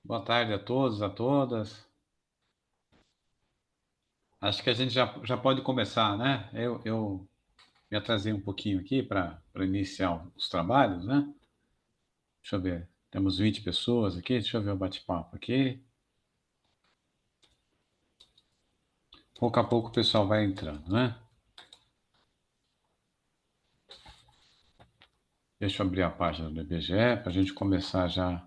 Boa tarde a todos, a todas. Acho que a gente já pode começar, né? Eu me atrasei um pouquinho aqui para iniciar os trabalhos, né? Deixa eu ver. Temos 20 pessoas aqui. Deixa eu ver o bate-papo aqui. Pouco a pouco o pessoal vai entrando, né? Deixa eu abrir a página do IBGE para a gente começar já.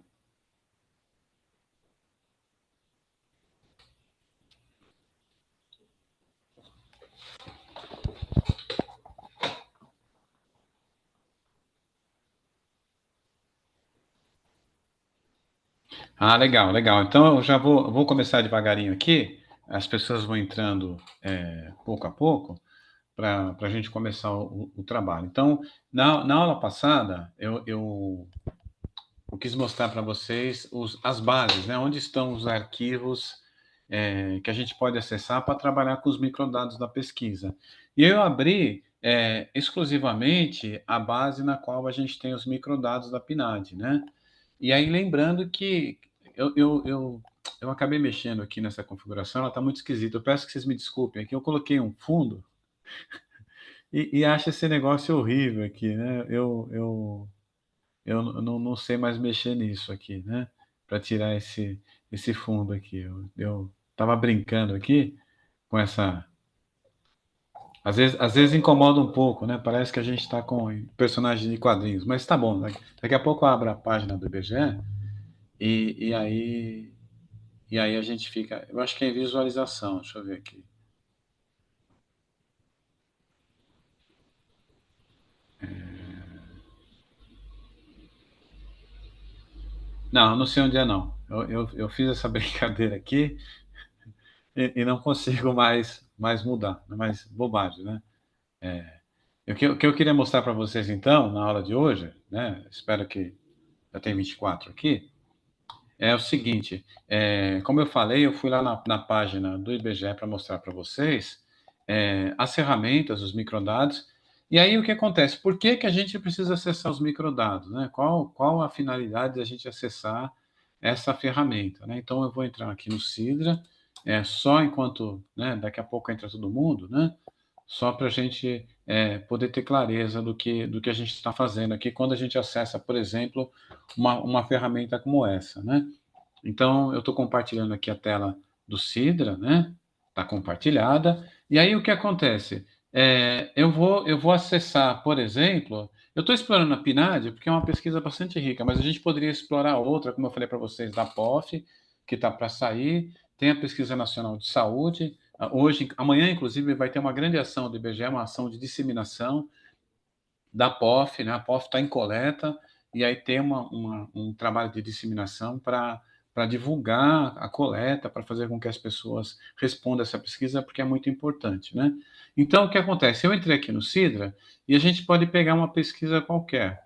Ah, legal, legal. Então eu já vou começar devagarinho aqui. As pessoas vão entrando pouco a pouco, para a gente começar o trabalho. Então, na aula passada, eu quis mostrar para vocês as bases, né? Onde estão os arquivos que a gente pode acessar para trabalhar com os microdados da pesquisa. E eu abri exclusivamente a base na qual a gente tem os microdados da PNAD, né? E aí, lembrando que eu, eu, eu, eu acabei mexendo aqui nessa configuração, ela está muito esquisita. Eu peço que vocês me desculpem aqui. Eu coloquei um fundo e acho esse negócio horrível aqui, né? Eu não sei mais mexer nisso aqui, né? Para tirar esse fundo aqui. Eu tava brincando aqui com essa. Às vezes incomoda um pouco, né? Parece que a gente está com personagem de quadrinhos, mas tá bom. Daqui a pouco eu abro a página do IBGE e, e aí e aí a gente fica. Eu acho que é em visualização. Deixa eu ver aqui. Não, não sei onde é não. Eu fiz essa brincadeira aqui e não consigo mais mudar. Mais bobagem, né? O que eu queria mostrar para vocês, então, na aula de hoje, né? Espero que já tem 24 aqui. É o seguinte: como eu falei, eu fui lá na página do IBGE para mostrar para vocês as ferramentas, os microdados. E aí o que acontece? Por que que a gente precisa acessar os microdados, né? Qual a finalidade de a gente acessar essa ferramenta, né? Então eu vou entrar aqui no Sidra, só enquanto, né? Daqui a pouco entra todo mundo, né? Só para a gente poder ter clareza do que a gente está fazendo aqui quando a gente acessa, por exemplo, uma ferramenta como essa, né? Então, eu estou compartilhando aqui a tela do Sidra, né? Está compartilhada. E aí, o que acontece? Eu vou acessar, por exemplo, eu estou explorando a PNAD porque é uma pesquisa bastante rica, mas a gente poderia explorar outra, como eu falei para vocês, da POF, que está para sair, tem a Pesquisa Nacional de Saúde. Hoje, amanhã, inclusive, vai ter uma grande ação do IBGE, uma ação de disseminação da POF, né? A POF está em coleta, e aí tem um trabalho de disseminação para divulgar a coleta, para fazer com que as pessoas respondam essa pesquisa, porque é muito importante, né? Então, o que acontece? Eu entrei aqui no Sidra e a gente pode pegar uma pesquisa qualquer,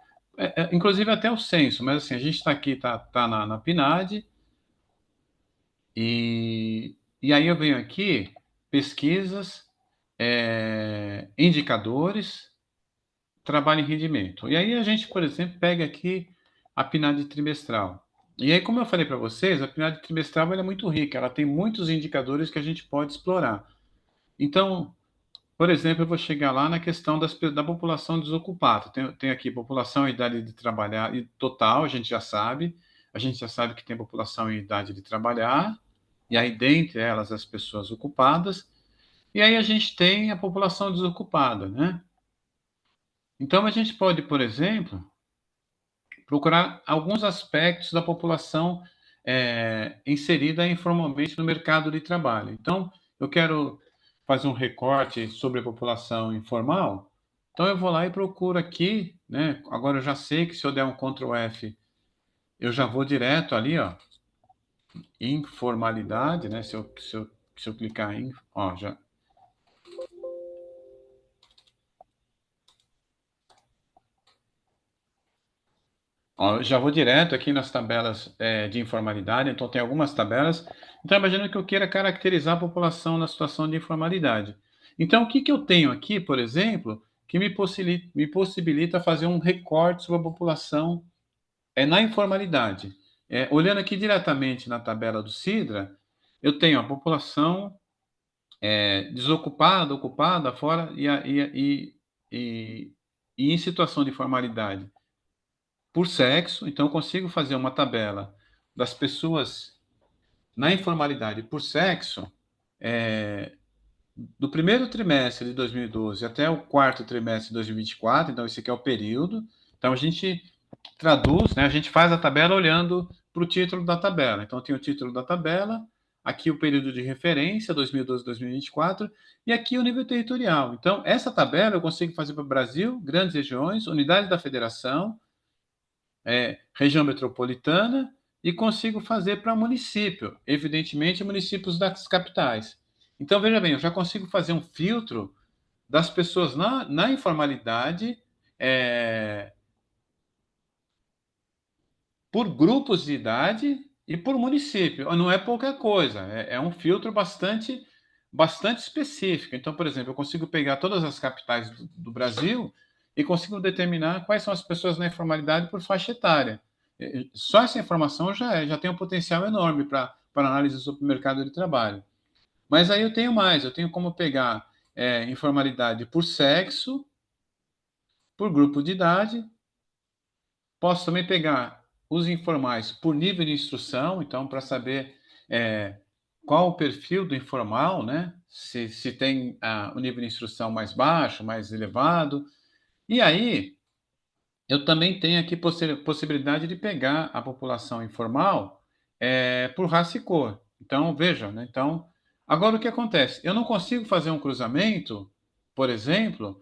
inclusive até o censo, mas assim, a gente está aqui, tá na PNAD, e aí eu venho aqui, pesquisas, indicadores, trabalho em rendimento. E aí a gente, por exemplo, pega aqui a PNAD trimestral. E aí, como eu falei para vocês, a PNAD trimestral ela é muito rica, ela tem muitos indicadores que a gente pode explorar. Então, por exemplo, eu vou chegar lá na questão da população desocupada. Tem aqui população e idade de trabalhar e total, a gente já sabe que tem população em idade de trabalhar, e aí dentre elas as pessoas ocupadas, e aí a gente tem a população desocupada, né? Então a gente pode, por exemplo, procurar alguns aspectos da população inserida informalmente no mercado de trabalho. Então, eu quero fazer um recorte sobre a população informal, então eu vou lá e procuro aqui, né? Agora eu já sei que se eu der um Ctrl F, eu já vou direto ali, ó, informalidade, né? Se eu clicar em, ó, já. Ó, eu já vou direto aqui nas tabelas de informalidade, então tem algumas tabelas. Então, imagina que eu queira caracterizar a população na situação de informalidade. Então, o que que eu tenho aqui, por exemplo, que me possibilita fazer um recorte sobre a população na informalidade? olhando aqui diretamente na tabela do Sidra, eu tenho a população desocupada, ocupada, fora e em situação de formalidade por sexo. Então, eu consigo fazer uma tabela das pessoas na informalidade por sexo, do primeiro trimestre de 2012 até o quarto trimestre de 2024. Então, esse aqui é o período. Então, a gente traduz, né, a gente faz a tabela olhando para o título da tabela. Então, tem o título da tabela, aqui o período de referência, 2012 2024, e aqui o nível territorial. Então, essa tabela eu consigo fazer para o Brasil, grandes regiões, unidade da federação, região metropolitana, e consigo fazer para município, evidentemente municípios das capitais. Então, veja bem, eu já consigo fazer um filtro das pessoas na informalidade, por grupos de idade e por município. Não é pouca coisa, é um filtro bastante específico. Então, por exemplo, eu consigo pegar todas as capitais do Brasil e consigo determinar quais são as pessoas na informalidade por faixa etária. Só essa informação já tem um potencial enorme para análise sobre o mercado de trabalho. Mas aí eu tenho mais, eu tenho como pegar informalidade por sexo, por grupo de idade. Posso também pegar os informais por nível de instrução, então, para saber qual o perfil do informal, né? Se tem o nível de instrução mais baixo, mais elevado. E aí, eu também tenho aqui possibilidade de pegar a população informal por raça e cor. Então, vejam, né? Então, agora o que acontece? Eu não consigo fazer um cruzamento, por exemplo,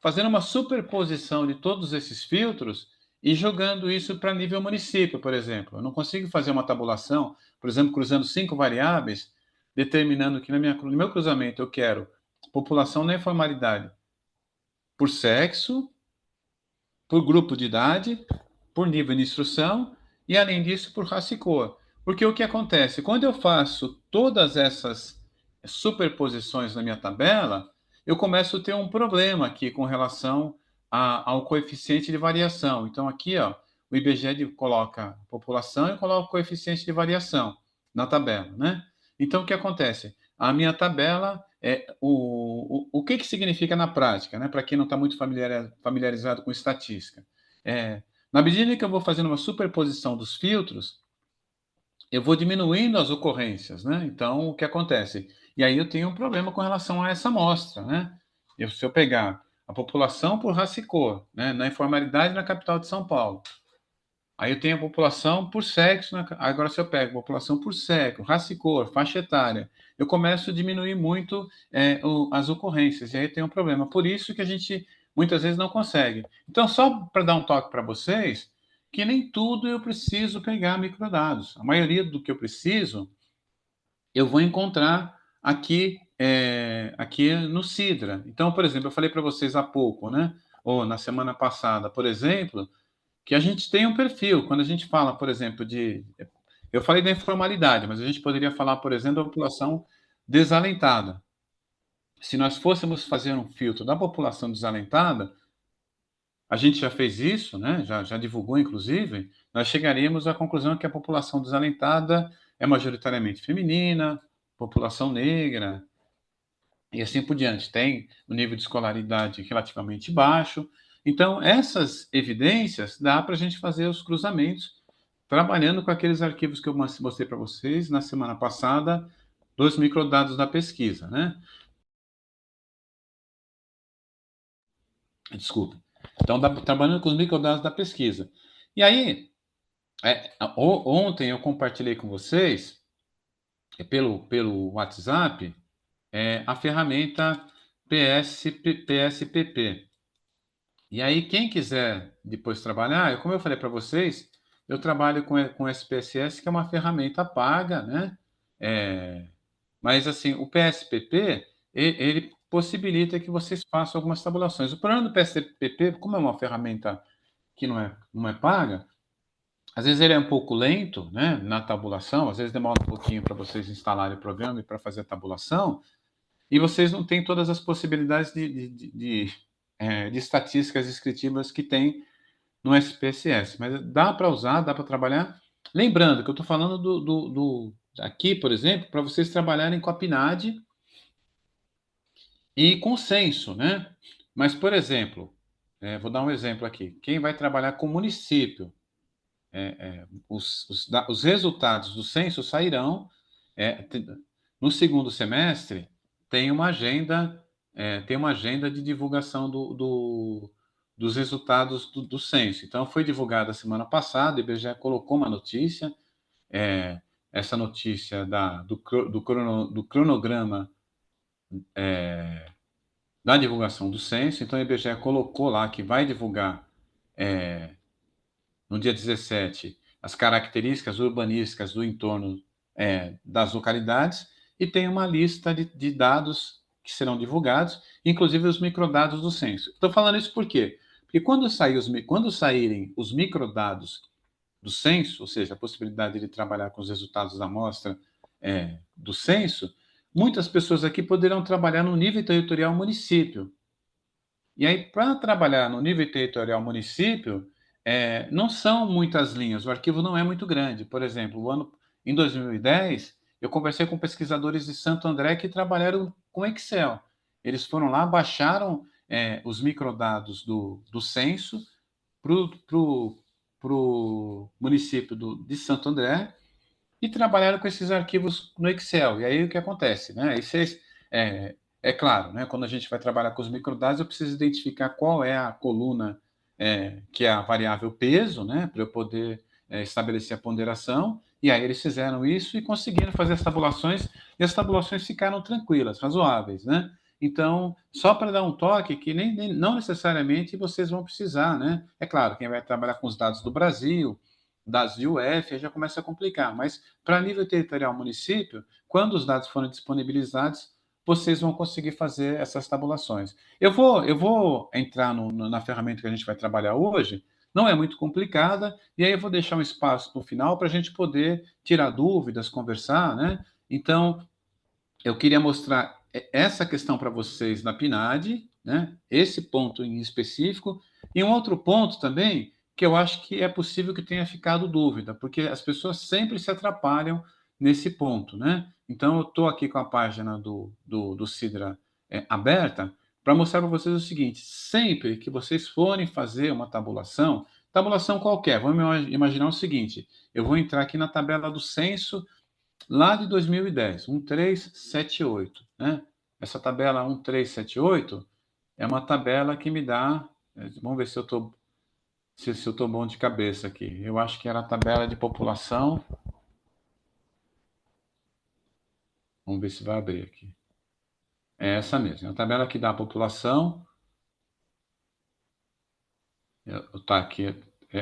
fazendo uma superposição de todos esses filtros e jogando isso para nível município, por exemplo. Eu não consigo fazer uma tabulação, por exemplo, cruzando 5 variáveis, determinando que no meu cruzamento eu quero população na informalidade por sexo, por grupo de idade, por nível de instrução e, além disso, por raça e cor. Porque o que acontece? Quando eu faço todas essas superposições na minha tabela, eu começo a ter um problema aqui com relação ao coeficiente de variação. Então, aqui, ó, o IBGE coloca população e coloca o coeficiente de variação na tabela, né? Então, o que acontece? A minha tabela o que significa na prática, né? Para quem não está muito familiarizado com estatística. Na medida que eu vou fazendo uma superposição dos filtros, eu vou diminuindo as ocorrências, né? Então, o que acontece? E aí eu tenho um problema com relação a essa amostra, né? Se eu pegar a população por raça e cor, né? Na informalidade na capital de São Paulo, aí eu tenho a população por sexo, agora se eu pego a população por sexo, raça e cor, faixa etária, eu começo a diminuir muito as ocorrências, e aí tem um problema. Por isso que a gente muitas vezes não consegue. Então, só para dar um toque para vocês, que nem tudo eu preciso pegar microdados. A maioria do que eu preciso, eu vou encontrar aqui no Sidra. Então, por exemplo, eu falei para vocês há pouco, né? Ou na semana passada, por exemplo, que a gente tem um perfil. Quando a gente fala, por exemplo, eu falei da informalidade, mas a gente poderia falar, por exemplo, da população desalentada. Se nós fôssemos fazer um filtro da população desalentada, a gente já fez isso, né? Já divulgou, inclusive, nós chegaríamos à conclusão que a população desalentada é majoritariamente feminina, população negra, e assim por diante. Tem um nível de escolaridade relativamente baixo. Então, essas evidências dá para a gente fazer os cruzamentos, trabalhando com aqueles arquivos que eu mostrei para vocês na semana passada, dos microdados da pesquisa, né? Desculpa. Então, trabalhando com os microdados da pesquisa. E aí, ontem eu compartilhei com vocês, pelo WhatsApp, a ferramenta PSPP. E aí, quem quiser depois trabalhar, como eu falei para vocês, eu trabalho com SPSS, que é uma ferramenta paga, né? Mas, assim, o PSPP, ele possibilita que vocês façam algumas tabulações. O problema do PSPP, como é uma ferramenta que não é paga, às vezes ele é um pouco lento, né, na tabulação, às vezes demora um pouquinho para vocês instalarem o programa e para fazer a tabulação, e vocês não têm todas as possibilidades de estatísticas descritivas que tem no SPSS, mas dá para usar, dá para trabalhar. Lembrando que eu estou falando aqui, por exemplo, para vocês trabalharem com a PNAD e com o censo, né? Mas, por exemplo, vou dar um exemplo aqui. Quem vai trabalhar com o município, os resultados do censo sairão no segundo semestre. Tem uma agenda de divulgação dos resultados do censo. Então, foi divulgada semana passada, o IBGE colocou uma notícia, essa notícia do cronograma da divulgação do censo. Então, o IBGE colocou lá que vai divulgar no dia 17 as características urbanísticas do entorno das localidades, e tem uma lista de dados que serão divulgados, inclusive os microdados do censo. Estou falando isso por quê? Porque quando saírem os microdados do censo, ou seja, a possibilidade de trabalhar com os resultados da amostra do censo, muitas pessoas aqui poderão trabalhar no nível territorial município. E aí, para trabalhar no nível territorial município, não são muitas linhas, o arquivo não é muito grande. Por exemplo, em 2010, eu conversei com pesquisadores de Santo André que trabalharam com Excel. Eles foram lá, baixaram os microdados do censo para o município de Santo André e trabalharam com esses arquivos no Excel. E aí o que acontece? Né? É claro, né? Quando a gente vai trabalhar com os microdados, eu preciso identificar qual é a coluna que é a variável peso, né? Para eu poder estabelecer a ponderação. E aí eles fizeram isso e conseguiram fazer as tabulações, e as tabulações ficaram tranquilas, razoáveis, né? Então, só para dar um toque que não necessariamente vocês vão precisar, né? É claro, quem vai trabalhar com os dados do Brasil, dados de UF, aí já começa a complicar, mas para nível territorial município, quando os dados forem disponibilizados, vocês vão conseguir fazer essas tabulações. Eu vou entrar na ferramenta que a gente vai trabalhar hoje, não é muito complicada, e aí eu vou deixar um espaço no final para a gente poder tirar dúvidas, conversar, né? Então, eu queria mostrar essa questão para vocês na PNAD, né? Esse ponto em específico, e um outro ponto também que eu acho que é possível que tenha ficado dúvida, porque as pessoas sempre se atrapalham nesse ponto, né? Então, eu estou aqui com a página do Sidra aberta para mostrar para vocês o seguinte: sempre que vocês forem fazer uma tabulação qualquer, vamos imaginar o seguinte: eu vou entrar aqui na tabela do censo lá de 2010, 1378, né? Essa tabela 1378 é uma tabela que me dá, vamos ver se eu estou bom de cabeça aqui. Eu acho que era a tabela de população. Vamos ver se vai abrir aqui. É essa mesmo, é a tabela que dá a população. Tá aqui.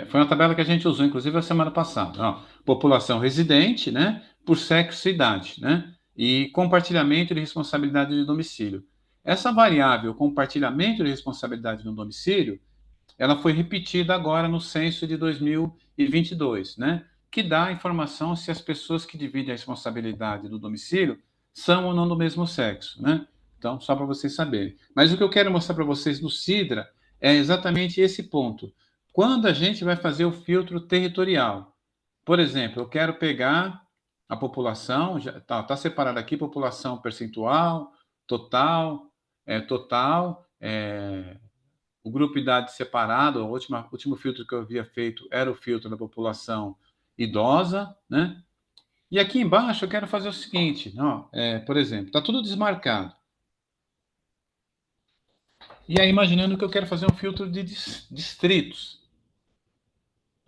Foi uma tabela que a gente usou, inclusive, a semana passada. Ó, população residente, né? Por sexo e idade, né? E compartilhamento de responsabilidade de domicílio. Essa variável, compartilhamento de responsabilidade no domicílio, ela foi repetida agora no censo de 2022, né? Que dá a informação se as pessoas que dividem a responsabilidade do domicílio são ou não do mesmo sexo, né? Então, só para vocês saberem. Mas o que eu quero mostrar para vocês no Sidra é exatamente esse ponto. Quando a gente vai fazer o filtro territorial, por exemplo, eu quero pegar a população, já tá separado aqui população percentual, total, o grupo idade separado. O último filtro que eu havia feito era o filtro da população idosa, né? E aqui embaixo eu quero fazer o seguinte, ó, por exemplo, está tudo desmarcado. E aí, imaginando que eu quero fazer um filtro de distritos.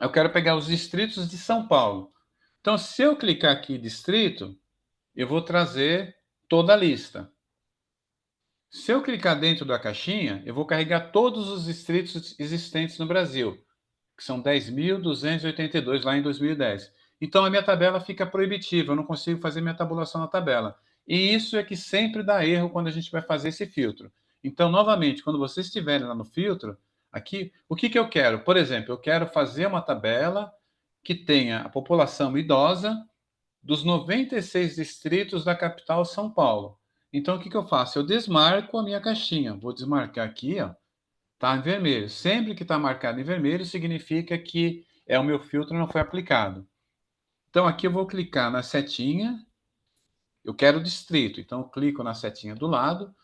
Eu quero pegar os distritos de São Paulo. Então, se eu clicar aqui distrito, eu vou trazer toda a lista. Se eu clicar dentro da caixinha, eu vou carregar todos os distritos existentes no Brasil, que são 10.282 lá em 2010. Então, a minha tabela fica proibitiva, eu não consigo fazer minha tabulação na tabela. E isso é que sempre dá erro quando a gente vai fazer esse filtro. Então, novamente, quando vocês estiverem lá no filtro, aqui, o que eu quero? Por exemplo, eu quero fazer uma tabela que tenha a população idosa dos 96 distritos da capital São Paulo. Então, o que eu faço? Eu desmarco a minha caixinha. Vou desmarcar aqui, ó. Está em vermelho. Sempre que está marcado em vermelho, significa que o meu filtro não foi aplicado. Então, aqui eu vou clicar na setinha, eu quero distrito, então eu clico na setinha do lado,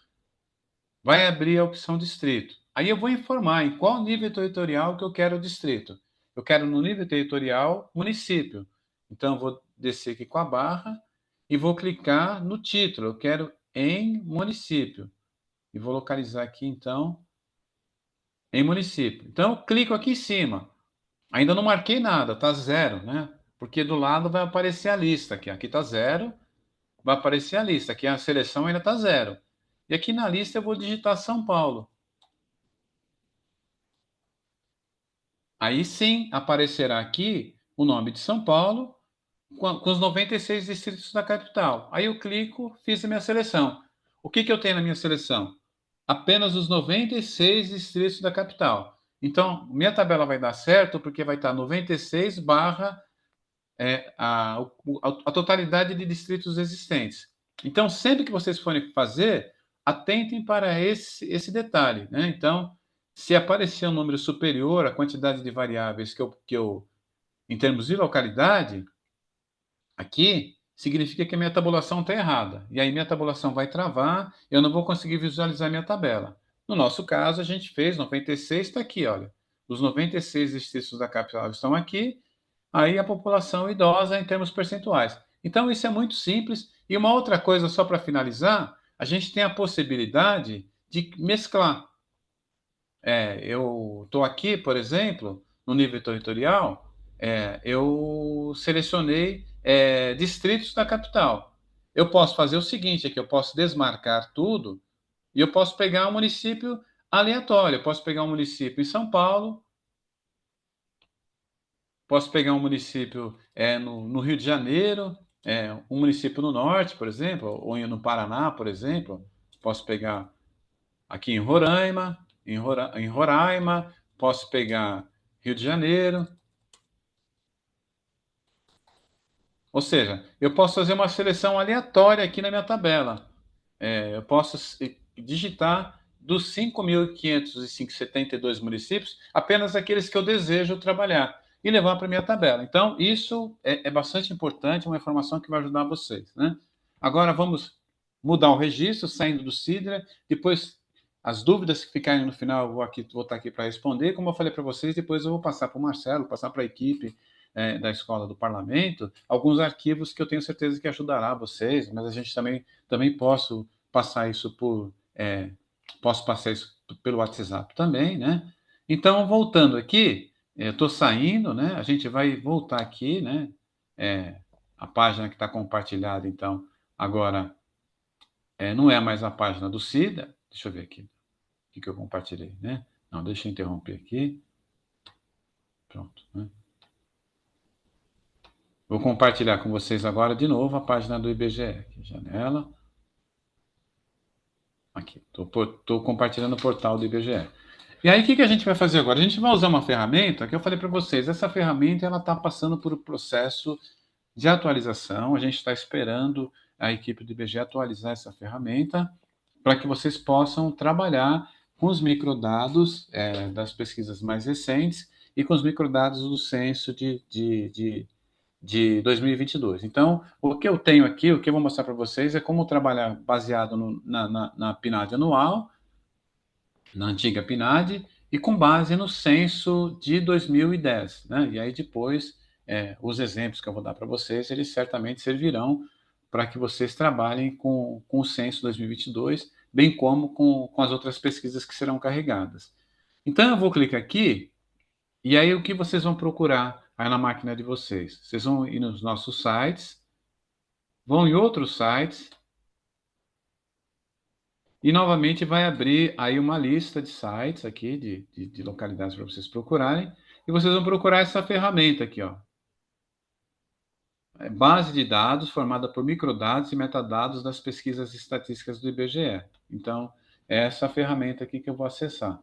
vai abrir a opção distrito. Aí eu vou informar em qual nível territorial que eu quero o distrito. Eu quero no nível territorial município. Então, eu vou descer aqui com a barra e vou clicar no título. Eu quero em município. E vou localizar aqui, então, em município. Então, eu clico aqui em cima. Ainda não marquei nada, tá zero, né? Porque do lado vai aparecer a lista aqui. Aqui tá zero, vai aparecer a lista. Aqui a seleção ainda tá zero. E aqui na lista eu vou digitar São Paulo. Aí sim aparecerá aqui o nome de São Paulo com os 96 distritos da capital. Aí eu clico, fiz a minha seleção. O que que eu tenho na minha seleção? Apenas os 96 distritos da capital. Então, minha tabela vai dar certo porque vai estar 96 barra a totalidade de distritos existentes. Então, sempre que vocês forem fazer, atentem para esse detalhe, né? Então, se aparecer um número superior à quantidade de variáveis em termos de localidade, aqui, significa que a minha tabulação está errada. E aí minha tabulação vai travar, eu não vou conseguir visualizar minha tabela. No nosso caso, a gente fez 96, está aqui, olha. Os 96 distritos da capital estão aqui, aí a população idosa em termos percentuais. Então, isso é muito simples. E uma outra coisa, só para finalizar, a gente tem a possibilidade de mesclar. Eu estou aqui, por exemplo, no nível territorial, eu selecionei distritos da capital. Eu posso fazer o seguinte, é que eu posso desmarcar tudo e eu posso pegar um município aleatório. Eu posso pegar um município em São Paulo, posso pegar um município no Rio de Janeiro, um município no norte, por exemplo, ou no Paraná, por exemplo. Posso pegar aqui em Roraima, em Roraima, posso pegar Rio de Janeiro. Ou seja, eu posso fazer uma seleção aleatória aqui na minha tabela. Eu posso digitar dos 5.572 municípios, apenas aqueles que eu desejo trabalhar e levar para a minha tabela. Então, isso é bastante importante, uma informação que vai ajudar vocês, né? Agora, vamos mudar o registro, saindo do Sidra. Depois, as dúvidas que ficarem no final, eu vou estar aqui para responder. Como eu falei para vocês, depois eu vou passar para o Marcelo, passar para a equipe da Escola do Parlamento, alguns arquivos que eu tenho certeza que ajudará vocês, mas a gente também passar isso posso passar isso pelo WhatsApp também, né? Então, voltando aqui, eu estou saindo, né? A gente vai voltar aqui, né? A página que está compartilhada, então, agora não é mais a página do CIDA. Deixa eu ver aqui o que eu compartilhei, né? Não, deixa eu interromper aqui. Pronto, né? Vou compartilhar com vocês agora de novo a página do IBGE. Aqui, janela. Aqui, estou compartilhando o portal do IBGE. E aí, o que a gente vai fazer agora? A gente vai usar uma ferramenta que eu falei para vocês. Essa ferramenta ela está passando por um processo de atualização. A gente está esperando a equipe do IBGE atualizar essa ferramenta para que vocês possam trabalhar com os microdados das pesquisas mais recentes e com os microdados do censo de 2022. Então, o que eu tenho aqui, o que eu vou mostrar para vocês é como trabalhar baseado na PNAD anual, na antiga PNAD, e com base no censo de 2010. Né? E aí depois, os exemplos que eu vou dar para vocês, eles certamente servirão para que vocês trabalhem com o censo 2022, bem como com as outras pesquisas que serão carregadas. Então, eu vou clicar aqui, e aí o que vocês vão procurar aí na máquina de vocês? Vocês vão ir nos nossos sites, vão em outros sites, e novamente vai abrir aí uma lista de sites aqui, de localidades para vocês procurarem. E vocês vão procurar essa ferramenta aqui, ó. Base de dados formada por microdados e metadados das pesquisas estatísticas do IBGE. Então, é essa ferramenta aqui que eu vou acessar.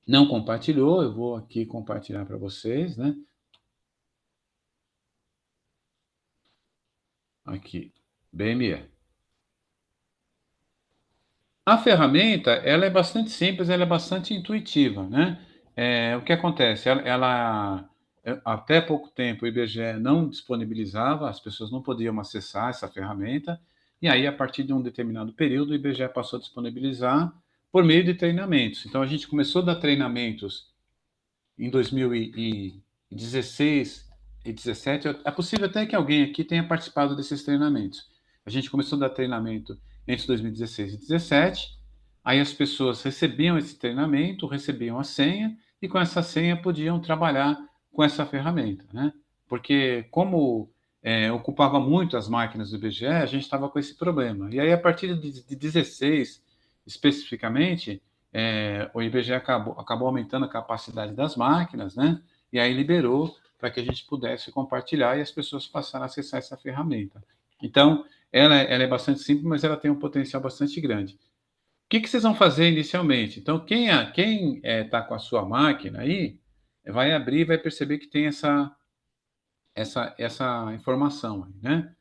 Não compartilhou, eu vou aqui compartilhar para vocês, né? Aqui, BME. A ferramenta, ela é bastante simples, ela é bastante intuitiva, né. O que acontece, até pouco tempo o IBGE não disponibilizava, as pessoas não podiam acessar essa ferramenta, e aí a partir de um determinado período o IBGE passou a disponibilizar por meio de treinamentos. Então a gente começou a dar treinamentos em 2016 e 17. É possível até que alguém aqui tenha participado desses treinamentos. A gente começou a dar treinamento entre 2016 e 17. Aí as pessoas recebiam esse treinamento, recebiam a senha e com essa senha podiam trabalhar com essa ferramenta, né? Porque como ocupava muito as máquinas do IBGE, a gente estava com esse problema. E aí a partir de 16, especificamente, o IBGE acabou aumentando a capacidade das máquinas, né? E aí liberou para que a gente pudesse compartilhar e as pessoas passaram a acessar essa ferramenta. Então, ela é bastante simples, mas ela tem um potencial bastante grande. O que vocês vão fazer inicialmente? Então, quem está com a sua máquina aí, vai abrir e vai perceber que tem essa informação aí, né?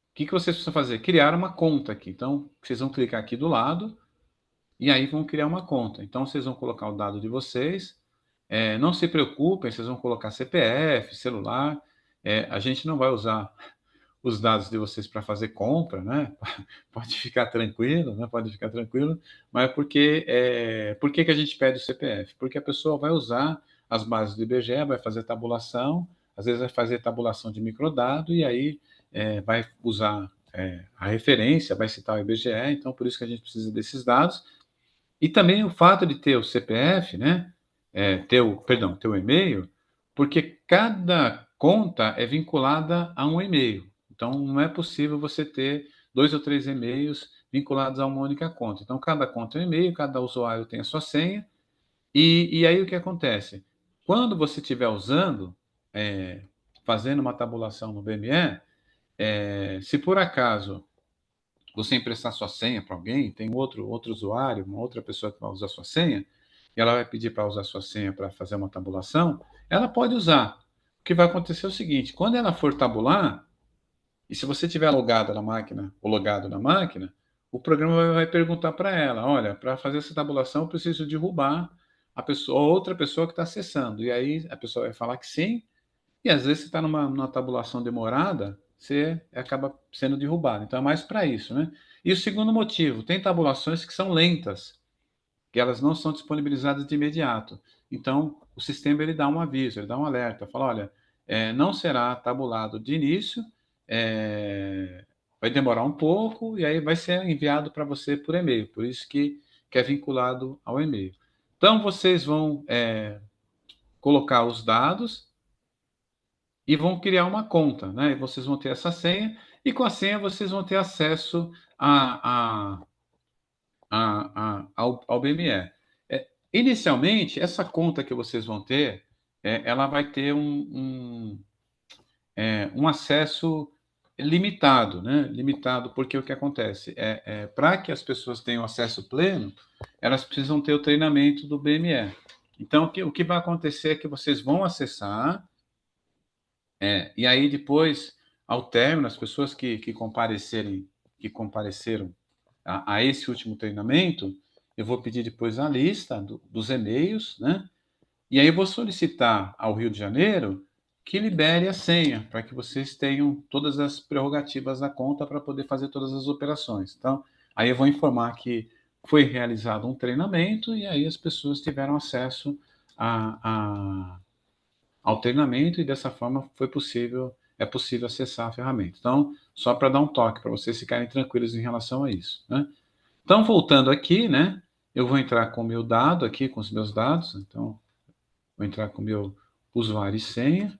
O que vocês precisam fazer? Criar uma conta aqui. Então, vocês vão clicar aqui do lado, e aí vão criar uma conta. Então, vocês vão colocar o dado de vocês. Não se preocupem, vocês vão colocar CPF, celular. A gente não vai usar os dados de vocês para fazer compra, né? Pode ficar tranquilo, né? Pode ficar tranquilo. Mas por que a gente pede o CPF? Porque a pessoa vai usar as bases do IBGE, vai fazer tabulação, às vezes vai fazer tabulação de microdado e aí vai usar a referência, vai citar o IBGE. Então, por isso que a gente precisa desses dados. E também o fato de ter o CPF, né? Ter o e-mail, porque cada conta é vinculada a um e-mail. Então, não é possível você ter 2 ou 3 e-mails vinculados a uma única conta. Então, cada conta é um e-mail, cada usuário tem a sua senha. E aí o que acontece? Quando você estiver usando, eh, fazendo uma tabulação no BME, se por acaso você emprestar sua senha para alguém, tem outro usuário, uma outra pessoa que vai usar sua senha, e ela vai pedir para usar sua senha para fazer uma tabulação, ela pode usar. O que vai acontecer é o seguinte: quando ela for tabular, e se você tiver logado na máquina, ou logado na máquina, o programa vai perguntar para ela: olha, para fazer essa tabulação eu preciso derrubar a pessoa, outra pessoa que está acessando. E aí a pessoa vai falar que sim, e às vezes você está numa tabulação demorada, você acaba sendo derrubado. Então é mais para isso, né? E o segundo motivo, tem tabulações que são lentas, que elas não são disponibilizadas de imediato. Então o sistema ele dá um aviso, ele dá um alerta, fala, olha, não será tabulado de início, vai demorar um pouco e aí vai ser enviado para você por e-mail. Por isso que é vinculado ao e-mail. Então vocês vão colocar os dados e vão criar uma conta, né? E vocês vão ter essa senha, e com a senha vocês vão ter acesso ao BME. Inicialmente, essa conta que vocês vão ter, ela vai ter um acesso limitado, né? Limitado, porque o que acontece? Para que as pessoas tenham acesso pleno, elas precisam ter o treinamento do BME. Então, o que vai acontecer é que vocês vão acessar. E aí depois, ao término, as pessoas que compareceram a esse último treinamento, eu vou pedir depois a lista dos e-mails, né? E aí eu vou solicitar ao Rio de Janeiro que libere a senha, para que vocês tenham todas as prerrogativas da conta para poder fazer todas as operações. Então, aí eu vou informar que foi realizado um treinamento e aí as pessoas tiveram acesso ao treinamento e dessa forma é possível acessar a ferramenta. Então, só para dar um toque, para vocês ficarem tranquilos em relação a isso, né? Então, voltando aqui, né, eu vou entrar com o meu dado aqui, com os meus dados, então, vou entrar com o meu usuário e senha.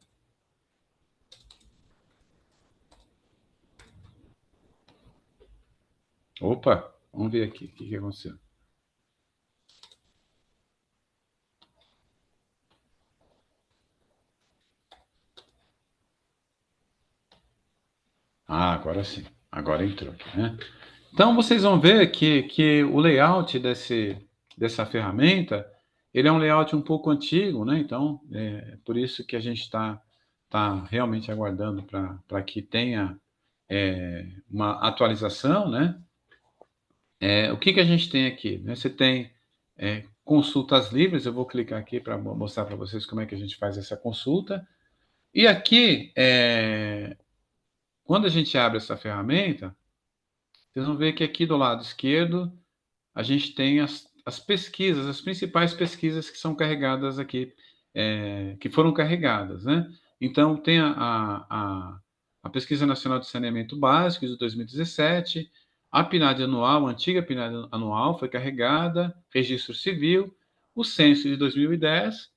Opa, vamos ver aqui o que aconteceu. Agora sim, agora entrou aqui, né? Então, vocês vão ver que o layout dessa ferramenta, ele é um layout um pouco antigo, né? Então, por isso que a gente tá realmente aguardando para que tenha uma atualização, né? O que que a gente tem aqui, né? Você tem consultas livres, eu vou clicar aqui para mostrar para vocês como é que a gente faz essa consulta. E aqui, quando a gente abre essa ferramenta, vocês vão ver que aqui do lado esquerdo a gente tem as pesquisas, as principais pesquisas que são carregadas aqui, que foram carregadas, né? Então, tem a Pesquisa Nacional de Saneamento Básico de 2017, a PNAD anual, a antiga PNAD anual foi carregada, Registro Civil, o censo de 2010,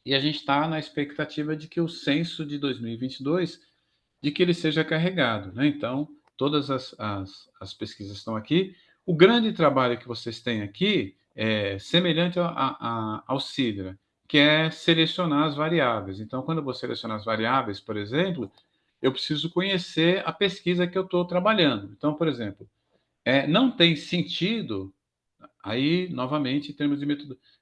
e a gente está na expectativa de que o censo de 2022 de que ele seja carregado, né? Então, todas as pesquisas estão aqui. O grande trabalho que vocês têm aqui é semelhante ao Sidra, que é selecionar as variáveis. Então, quando eu vou selecionar as variáveis, por exemplo, eu preciso conhecer a pesquisa que eu estou trabalhando. Então, por exemplo, não tem sentido, aí, novamente, em termos de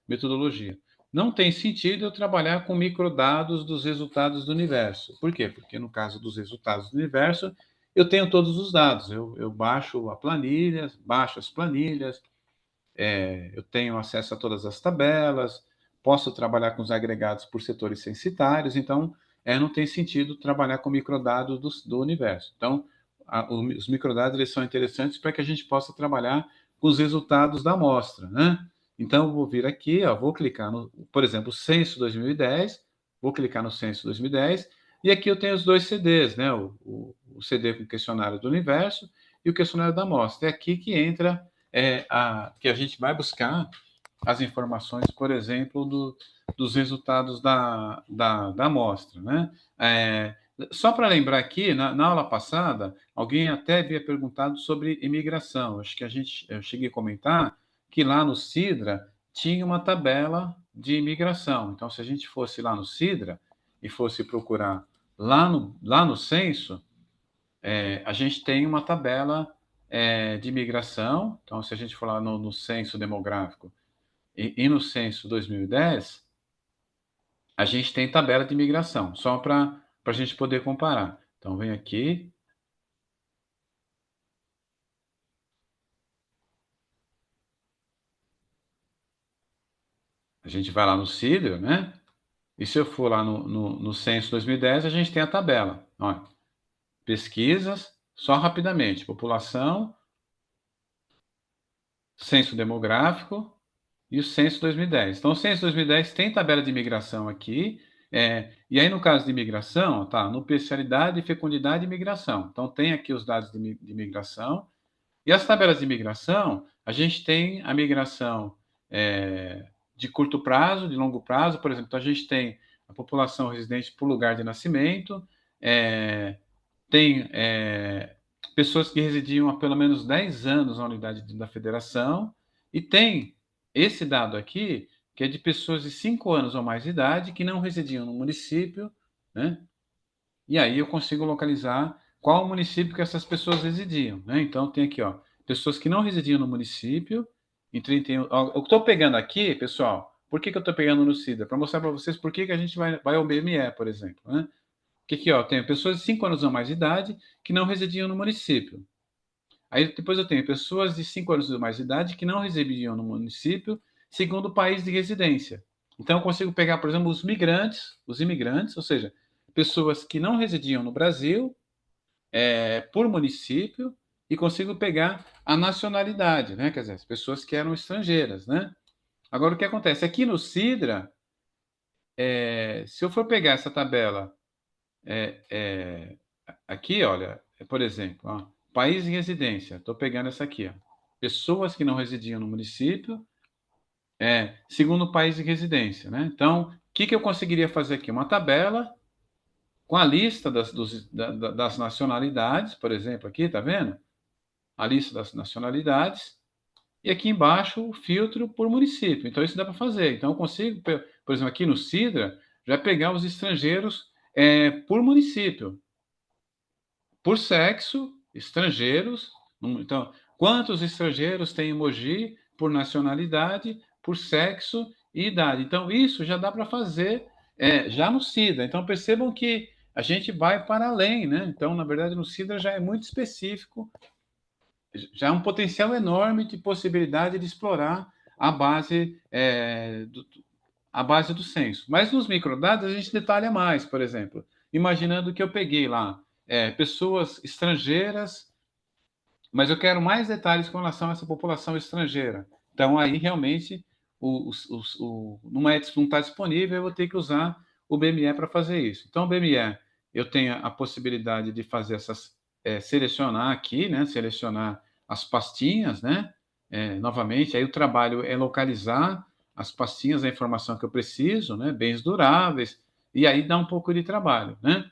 metodologia, não tem sentido eu trabalhar com microdados dos resultados do universo. Por quê? Porque no caso dos resultados do universo, eu tenho todos os dados. Eu baixo a planilha, baixo as planilhas, eu tenho acesso a todas as tabelas, posso trabalhar com os agregados por setores censitários, então não tem sentido trabalhar com microdados do universo. Então, os microdados eles são interessantes para que a gente possa trabalhar com os resultados da amostra, né? Então, eu vou vir aqui, ó, vou clicar no, por exemplo, Censo 2010, vou clicar no Censo 2010, e aqui eu tenho os dois CDs, né? O CD com o questionário do universo e o questionário da amostra. É aqui que entra que a gente vai buscar as informações, por exemplo, dos resultados da amostra, né? Só para lembrar aqui, na aula passada, alguém até havia perguntado sobre imigração. Acho que eu cheguei a comentar que lá no Sidra tinha uma tabela de imigração. Então, se a gente fosse lá no Sidra e fosse procurar lá no censo, a gente tem uma tabela de imigração. Então, se a gente for lá no censo demográfico e no censo 2010, a gente tem tabela de imigração, só para a gente poder comparar. Então, vem aqui, a gente vai lá no CIDR, né? E se eu for lá no censo 2010, a gente tem a tabela. Olha, pesquisas, só rapidamente, população, censo demográfico, e o censo 2010. Então, o censo 2010 tem tabela de imigração aqui, e aí no caso de imigração, tá, no especialidade, fecundidade e imigração. Então, tem aqui os dados de imigração, e as tabelas de imigração, a gente tem a migração de curto prazo, de longo prazo, por exemplo, então a gente tem a população residente por lugar de nascimento, tem pessoas que residiam há pelo menos 10 anos na unidade da federação, e tem esse dado aqui, que é de pessoas de 5 anos ou mais de idade que não residiam no município, né? E aí eu consigo localizar qual município que essas pessoas residiam, né? Então tem aqui, ó, pessoas que não residiam no município, em 31. Ó, eu estou pegando aqui, pessoal, por que eu estou pegando no CIDA? Para mostrar para vocês por que a gente vai ao BME, por exemplo, né? Que aqui, ó, tenho pessoas de 5 anos ou mais de idade que não residiam no município. Aí depois eu tenho pessoas de 5 anos ou mais de idade que não residiam no município, segundo o país de residência. Então eu consigo pegar, por exemplo, os imigrantes, ou seja, pessoas que não residiam no Brasil, por município, e consigo pegar a nacionalidade, né? Quer dizer, as pessoas que eram estrangeiras, né? Agora o que acontece? Aqui no Sidra, se eu for pegar essa tabela aqui, olha, por exemplo, ó, país de residência, estou pegando essa aqui, ó, pessoas que não residiam no município, segundo o país de residência, né? Então, o que eu conseguiria fazer aqui? Uma tabela com a lista das nacionalidades, por exemplo, aqui, tá vendo? A lista das nacionalidades, e aqui embaixo o filtro por município. Então, isso dá para fazer. Então, eu consigo, por exemplo, aqui no Sidra, já pegar os estrangeiros por município. Por sexo, estrangeiros. Então, quantos estrangeiros tem em Mogi por nacionalidade, por sexo e idade? Então, isso já dá para fazer já no SIDA. Então, percebam que a gente vai para além, né? Então, na verdade, no SIDA já é muito específico já é um potencial enorme de possibilidade de explorar a base, a base do censo. Mas nos microdados a gente detalha mais, por exemplo, imaginando que eu peguei lá pessoas estrangeiras, mas eu quero mais detalhes com relação a essa população estrangeira. Então, aí realmente, não está disponível, eu vou ter que usar o BME para fazer isso. Então, o BME, eu tenho a possibilidade de fazer essas, selecionar aqui, né? Selecionar as pastinhas, né? Novamente, aí o trabalho é localizar as pastinhas da informação que eu preciso, né? Bens duráveis, e aí dá um pouco de trabalho, né?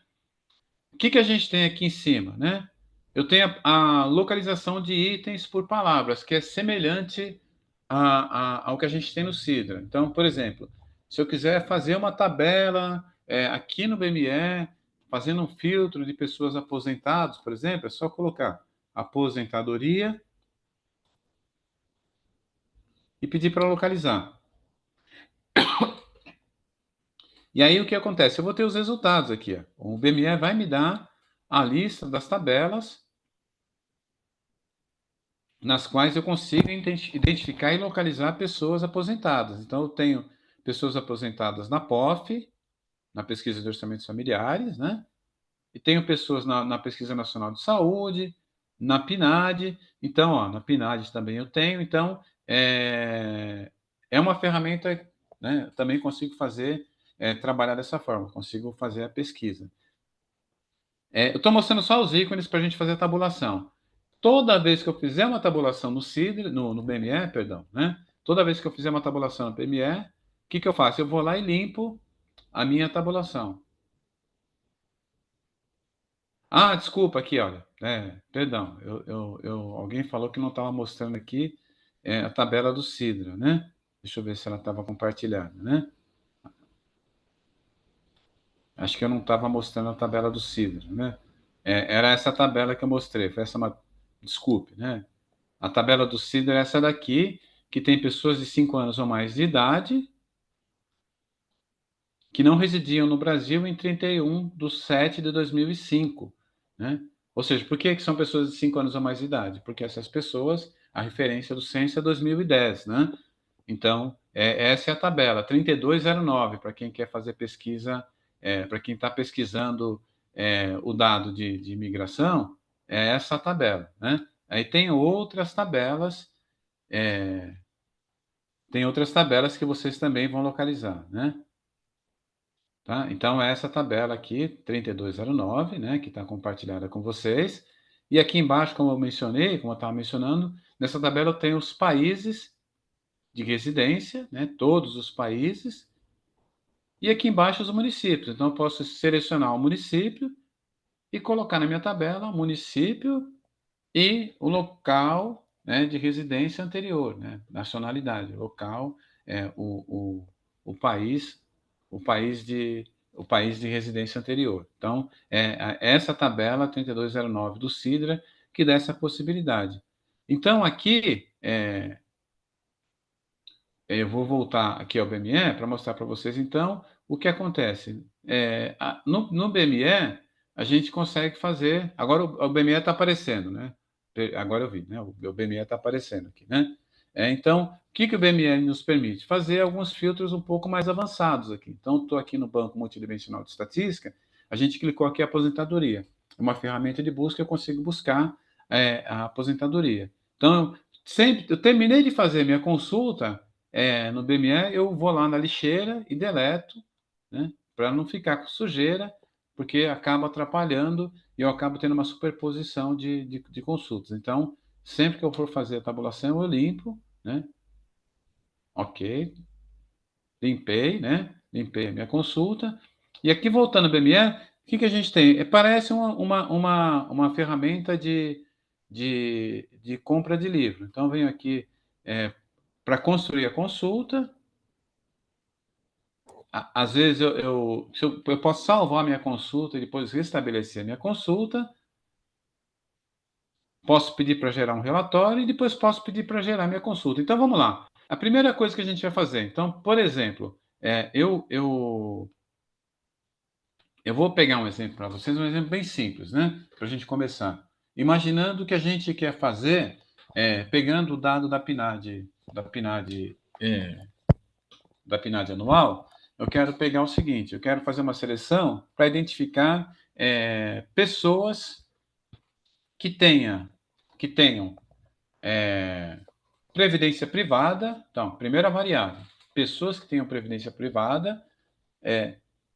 O que a gente tem aqui em cima, né? Eu tenho a localização de itens por palavras, que é semelhante ao que a gente tem no Sidra. Então, por exemplo, se eu quiser fazer uma tabela aqui no BME, fazendo um filtro de pessoas aposentadas, por exemplo, é só colocar aposentadoria e pedir para localizar. E aí o que acontece? Eu vou ter os resultados aqui. Ó. O BME vai me dar a lista das tabelas nas quais eu consigo identificar e localizar pessoas aposentadas. Então, eu tenho pessoas aposentadas na POF, na Pesquisa de Orçamentos Familiares, né? E tenho pessoas na Pesquisa Nacional de Saúde, na PNAD. Então, ó, na PNAD também eu tenho. Então, é uma ferramenta, né? Também consigo fazer, trabalhar dessa forma, consigo fazer a pesquisa. Eu estou mostrando só os ícones para a gente fazer a tabulação. Toda vez que eu fizer uma tabulação no CIDR, no BME, perdão, né? Toda vez que eu fizer uma tabulação no BME, o que eu faço? Eu vou lá e limpo a minha tabulação. Ah, desculpa aqui, olha. Perdão, alguém falou que não estava mostrando aqui a tabela do Sidra, né? Deixa eu ver se ela estava compartilhada, né? Acho que eu não estava mostrando a tabela do Sidra, né? Era essa tabela que eu mostrei, foi essa desculpe, né? A tabela do Sidra é essa daqui, que tem pessoas de 5 anos ou mais de idade que não residiam no Brasil em 31/7/2005, né? Ou seja, por que são pessoas de 5 anos ou mais de idade? Porque essas pessoas, a referência do censo é 2010, né? Então, essa é a tabela, 3209, para quem quer fazer pesquisa, para quem está pesquisando o dado de imigração, é essa a tabela, né? Aí tem outras tabelas que vocês também vão localizar, né? Tá? Então, essa tabela aqui, 3209, né, que está compartilhada com vocês. E aqui embaixo, como eu mencionei, como eu estava mencionando, nessa tabela eu tenho os países de residência, né, todos os países, e aqui embaixo os municípios. Então, eu posso selecionar o município e colocar na minha tabela o município e o local, né, de residência anterior, né, nacionalidade, local, o país, o país de, o país de residência anterior. Então, essa tabela 3209 do Sidra que dá essa possibilidade. Então, aqui, eu vou voltar aqui ao BME para mostrar para vocês, então, o que acontece. No BME, a gente consegue fazer. Agora o BME está aparecendo, né? Agora eu vi, né? O BME está aparecendo aqui, né? Então, o que o BME nos permite? Fazer alguns filtros um pouco mais avançados aqui. Então, estou aqui no Banco Multidimensional de Estatística, a gente clicou aqui aposentadoria. É uma ferramenta de busca, eu consigo buscar a aposentadoria. Então, eu terminei de fazer minha consulta no BME, eu vou lá na lixeira e deleto, né, para não ficar com sujeira, porque acaba atrapalhando e eu acabo tendo uma superposição de consultas. Então, sempre que eu for fazer a tabulação, eu limpo, né? Ok, limpei, né? Limpei a minha consulta. E aqui, voltando ao BME, o que a gente tem? Parece uma ferramenta de compra de livro. Então, eu venho aqui para construir a consulta. Às vezes eu posso salvar a minha consulta e depois restabelecer a minha consulta. Posso pedir para gerar um relatório e depois posso pedir para gerar minha consulta. Então vamos lá. A primeira coisa que a gente vai fazer. Então, por exemplo, eu vou pegar um exemplo para vocês, um exemplo bem simples, né? Para a gente começar. Imaginando que a gente quer fazer, pegando o dado da PNAD, da PNAD anual, eu quero pegar o seguinte, eu quero fazer uma seleção para identificar pessoas que tenham previdência privada. Então, primeira variável, pessoas que tenham previdência privada.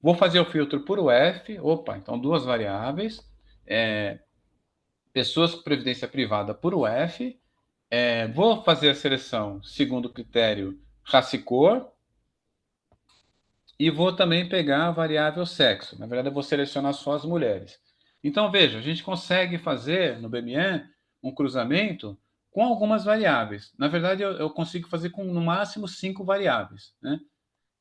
Vou fazer o filtro por UF. Opa, então duas variáveis. Pessoas com previdência privada por UF. Vou fazer a seleção segundo o critério raça e cor. E vou também pegar a variável sexo. Na verdade, eu vou selecionar só as mulheres. Então, veja, a gente consegue fazer no BME um cruzamento com algumas variáveis. Na verdade, eu consigo fazer com no máximo 5 variáveis, né?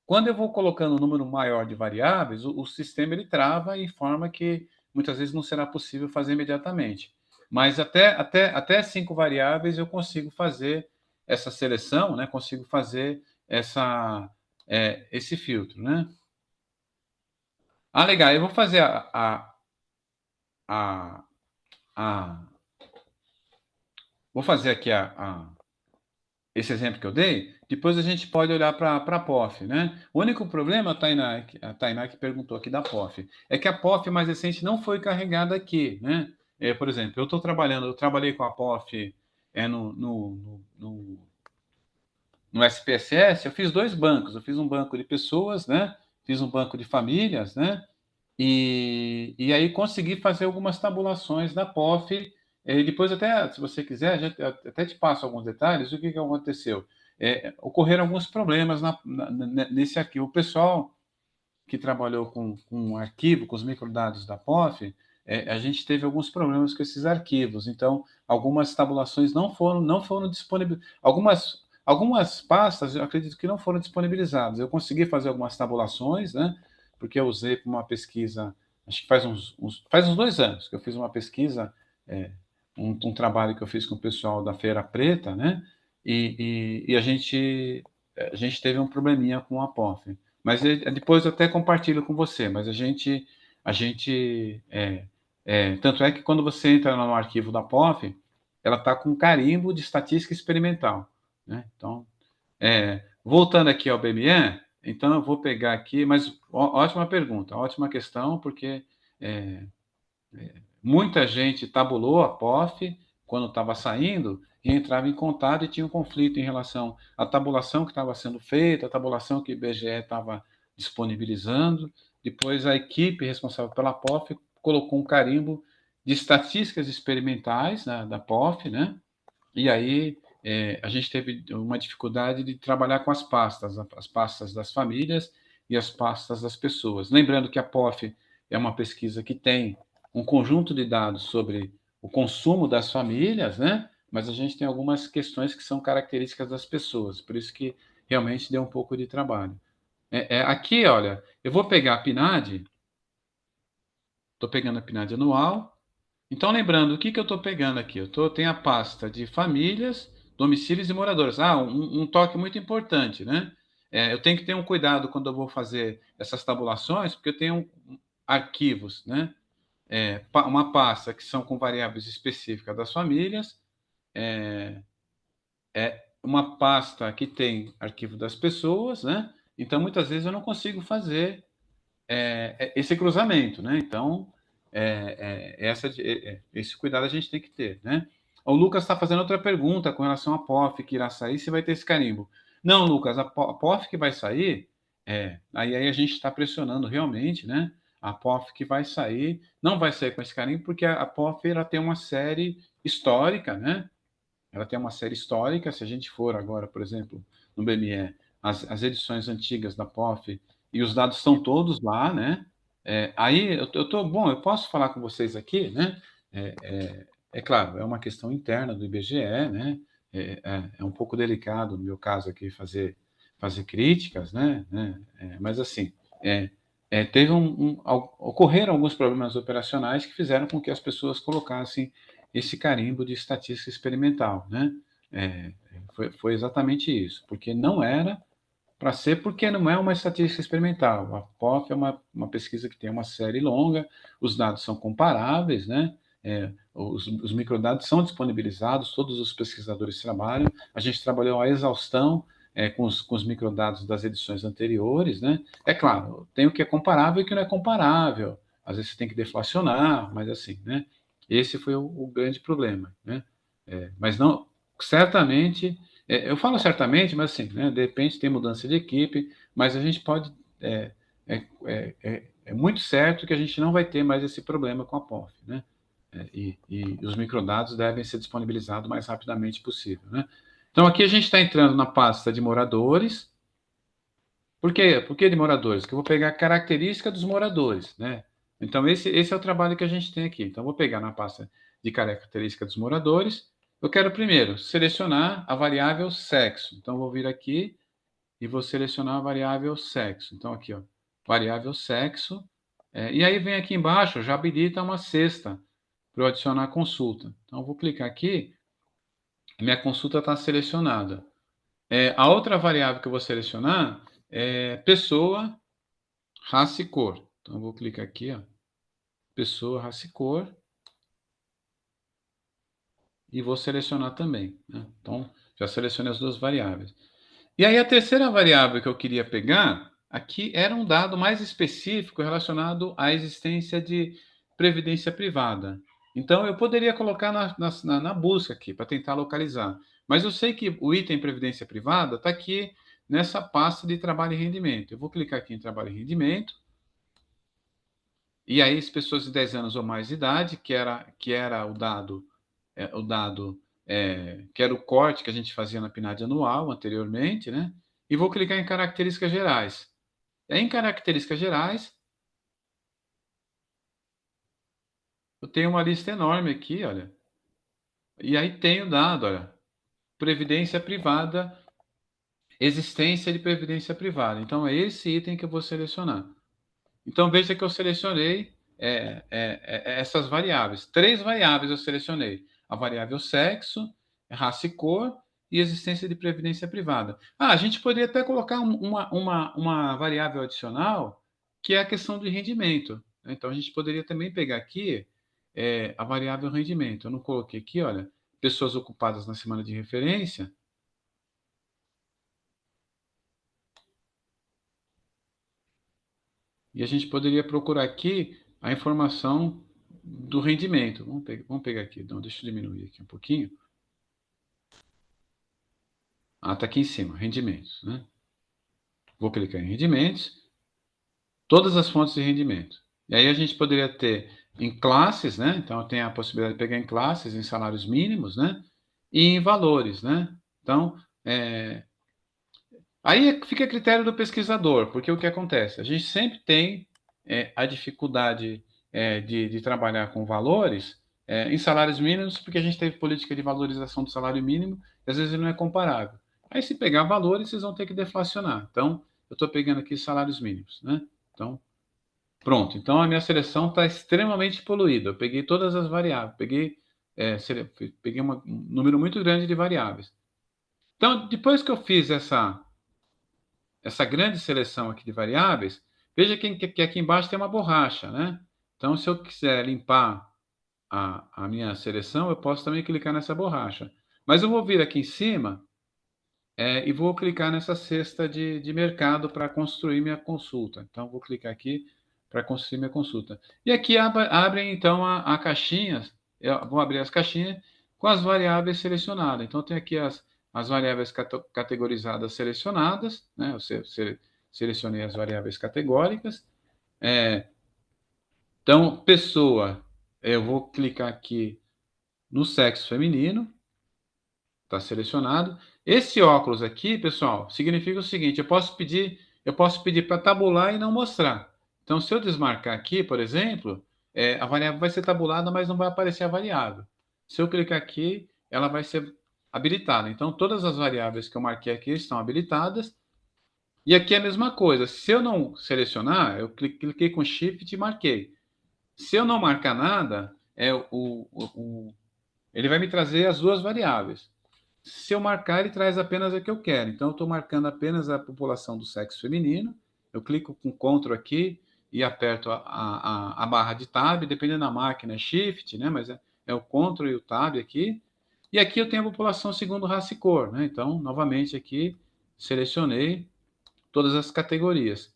Quando eu vou colocando um número maior de variáveis, o sistema ele trava e informa que muitas vezes não será possível fazer imediatamente. Mas até 5 variáveis eu consigo fazer essa seleção, né? Consigo fazer esse filtro, né? Ah, legal. Eu vou fazer a, a vou fazer aqui esse exemplo que eu dei. Depois a gente pode olhar para a POF, né? O único problema, a Tainá que perguntou aqui da POF, é que a POF mais recente não foi carregada aqui, né? Por exemplo, eu trabalhei com a POF no SPSS, eu fiz dois bancos. Eu fiz um banco de pessoas, né? Fiz um banco de famílias, né? E aí consegui fazer algumas tabulações da POF. Depois, até, se você quiser, até te passo alguns detalhes. O que aconteceu? Ocorreram alguns problemas nesse arquivo. O pessoal que trabalhou com o arquivo, com os microdados da POF, a gente teve alguns problemas com esses arquivos. Então, algumas tabulações não foram disponíveis. Algumas pastas, eu acredito que não foram disponibilizadas. Eu consegui fazer algumas tabulações, né? Porque eu usei para uma pesquisa, acho que faz uns 2 anos que eu fiz uma pesquisa, um trabalho que eu fiz com o pessoal da Feira Preta, né? E a gente teve um probleminha com a POF. Mas depois eu até compartilho com você, mas tanto é que quando você entra no arquivo da POF, ela está com carimbo de estatística experimental, né? Então, voltando aqui ao BME, então eu vou pegar aqui, mas ótima pergunta, ótima questão, porque muita gente tabulou a POF quando estava saindo e entrava em contato e tinha um conflito em relação à tabulação que estava sendo feita, a tabulação que o IBGE estava disponibilizando. Depois a equipe responsável pela POF colocou um carimbo de estatísticas experimentais, né, da POF, né? E aí a gente teve uma dificuldade de trabalhar com as pastas das famílias e as pastas das pessoas. Lembrando que a POF é uma pesquisa que tem um conjunto de dados sobre o consumo das famílias, né? Mas a gente tem algumas questões que são características das pessoas, por isso que realmente deu um pouco de trabalho. Aqui, olha, eu vou pegar a PNAD, estou pegando a PNAD anual. Então, lembrando, o que eu estou pegando aqui? Tenho a pasta de famílias, domicílios e moradores. Um toque muito importante, né? Eu tenho que ter um cuidado quando eu vou fazer essas tabulações, porque eu tenho arquivos, né? Uma pasta que são com variáveis específicas das famílias, uma pasta que tem arquivo das pessoas, né? Então, muitas vezes eu não consigo fazer esse cruzamento, né? Então, esse cuidado a gente tem que ter, né? O Lucas está fazendo outra pergunta com relação à POF que irá sair, se vai ter esse carimbo. Não, Lucas, a POF que vai sair, aí a gente está pressionando realmente, né? A POF que vai sair, não vai sair com esse carimbo, porque a POF ela tem uma série histórica, né? Ela tem uma série histórica. Se a gente for agora, por exemplo, no BME, as edições antigas da POF, e os dados estão todos lá, né? Aí bom, eu posso falar com vocês aqui, né? Claro, é uma questão interna do IBGE, né? É um pouco delicado, no meu caso aqui, fazer críticas, né? Mas assim, ocorreram alguns problemas operacionais que fizeram com que as pessoas colocassem esse carimbo de estatística experimental, né? Foi exatamente isso, porque não era para ser, porque não é uma estatística experimental. A POF é uma pesquisa que tem uma série longa, os dados são comparáveis, né? Os microdados são disponibilizados, todos os pesquisadores trabalham, a gente trabalhou a exaustão com os microdados das edições anteriores, né? É claro, tem o que é comparável e o que não é comparável, às vezes você tem que deflacionar, mas assim, né? Esse foi o grande problema, né? Mas não, certamente, eu falo certamente, mas assim, né? De repente tem mudança de equipe, mas a gente pode, é muito certo que a gente não vai ter mais esse problema com a POF, né? E os microdados devem ser disponibilizados o mais rapidamente possível, né? Então, aqui a gente está entrando na pasta de moradores. Por quê? Por que de moradores? Que eu vou pegar a característica dos moradores, né? Então, esse é o trabalho que a gente tem aqui. Então, eu vou pegar na pasta de característica dos moradores. Eu quero primeiro selecionar a variável sexo. Então, eu vou vir aqui e vou selecionar a variável sexo. Então, aqui, ó, variável sexo. E aí vem aqui embaixo, já habilita uma cesta para eu adicionar a consulta. Então, eu vou clicar aqui, minha consulta está selecionada. A outra variável que eu vou selecionar é pessoa, raça e cor. Então, eu vou clicar aqui, ó, pessoa, raça e cor, e vou selecionar também, né? Então, já selecionei as duas variáveis. E aí, a terceira variável que eu queria pegar, aqui era um dado mais específico relacionado à existência de previdência privada. Então, eu poderia colocar na busca aqui, para tentar localizar. Mas eu sei que o item previdência privada está aqui nessa pasta de trabalho e rendimento. Eu vou clicar aqui em trabalho e rendimento. E aí, as pessoas de 10 anos ou mais de idade, que era que era o corte que a gente fazia na PNAD anual anteriormente, né? E vou clicar em características gerais. Em características gerais, eu tenho uma lista enorme aqui, olha. E aí tem o dado, olha. Previdência privada, existência de previdência privada. Então, é esse item que eu vou selecionar. Então, veja que eu selecionei essas variáveis. 3 variáveis eu selecionei. A variável sexo, raça e cor e existência de previdência privada. A gente poderia até colocar uma variável adicional, que é a questão do rendimento. Então, a gente poderia também pegar aqui a variável rendimento. Eu não coloquei aqui, olha, pessoas ocupadas na semana de referência. E a gente poderia procurar aqui a informação do rendimento. Vamos pegar aqui. Então, deixa eu diminuir aqui um pouquinho. Está aqui em cima, rendimentos, né? Vou clicar em rendimentos. Todas as fontes de rendimento. E aí a gente poderia ter em classes, né? Então, eu tenho a possibilidade de pegar em classes, em salários mínimos, né? E em valores, né? Então, aí fica a critério do pesquisador, porque o que acontece? A gente sempre tem a dificuldade de trabalhar com valores em salários mínimos, porque a gente teve política de valorização do salário mínimo, e às vezes ele não é comparável. Aí, se pegar valores, vocês vão ter que deflacionar. Então, eu estou pegando aqui salários mínimos, né? Então, pronto. Então, a minha seleção está extremamente poluída. Eu peguei todas as variáveis, peguei um número muito grande de variáveis. Então, depois que eu fiz essa grande seleção aqui de variáveis, veja que aqui embaixo tem uma borracha, né? Então, se eu quiser limpar a minha seleção, eu posso também clicar nessa borracha. Mas eu vou vir aqui em cima e vou clicar nessa cesta de mercado para construir minha consulta. Então, vou clicar aqui para construir minha consulta. E aqui abre então, a caixinha, eu vou abrir as caixinhas com as variáveis selecionadas. Então, tem aqui as variáveis categorizadas selecionadas, né? Eu selecionei as variáveis categóricas. Então, pessoa, eu vou clicar aqui no sexo feminino, está selecionado. Esse óculos aqui, pessoal, significa o seguinte: eu posso pedir para tabular e não mostrar. Então, se eu desmarcar aqui, por exemplo, a variável vai ser tabulada, mas não vai aparecer a variável. Se eu clicar aqui, ela vai ser habilitada. Então, todas as variáveis que eu marquei aqui estão habilitadas. E aqui é a mesma coisa. Se eu não selecionar, eu cliquei com Shift e marquei. Se eu não marcar nada, ele vai me trazer as duas variáveis. Se eu marcar, ele traz apenas a que eu quero. Então, eu estou marcando apenas a população do sexo feminino. Eu clico com Ctrl aqui e aperto a barra de Tab, dependendo da máquina é Shift, né? Mas é o Ctrl e o Tab aqui. E aqui eu tenho a população segundo raça e cor, né? Então, novamente aqui, selecionei todas as categorias.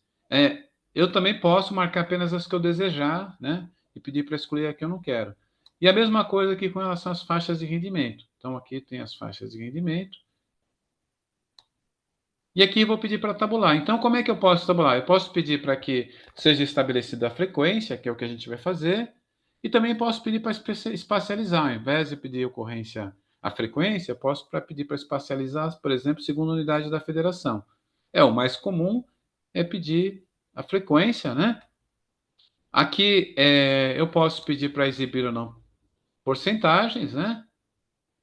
Eu também posso marcar apenas as que eu desejar, né? E pedir para excluir a que eu não quero. E a mesma coisa aqui com relação às faixas de rendimento. Então, aqui tem as faixas de rendimento. E aqui eu vou pedir para tabular. Então, como é que eu posso tabular? Eu posso pedir para que seja estabelecida a frequência, que é o que a gente vai fazer, e também posso pedir para espacializar. Ao invés de pedir ocorrência a frequência, eu posso pedir para espacializar, por exemplo, segundo a unidade da federação. O mais comum é pedir a frequência, né? Aqui eu posso pedir para exibir ou não porcentagens, né?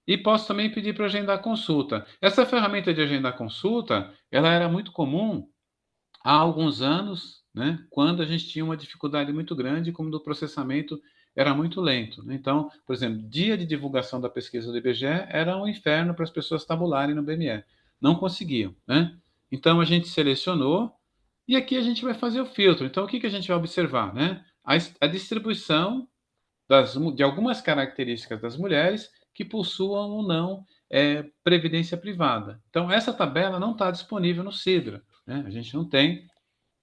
E posso também pedir para agendar consulta. Essa ferramenta de agendar consulta, ela era muito comum há alguns anos, né, quando a gente tinha uma dificuldade muito grande, como do processamento era muito lento, né? Então, por exemplo, dia de divulgação da pesquisa do IBGE era um inferno para as pessoas tabularem no BME. Não conseguiam, né? Então, a gente selecionou e aqui a gente vai fazer o filtro. Então, o que a gente vai observar, né? A distribuição de algumas características das mulheres que possuam ou não previdência privada. Então, essa tabela não está disponível no Sidra, né? A gente não tem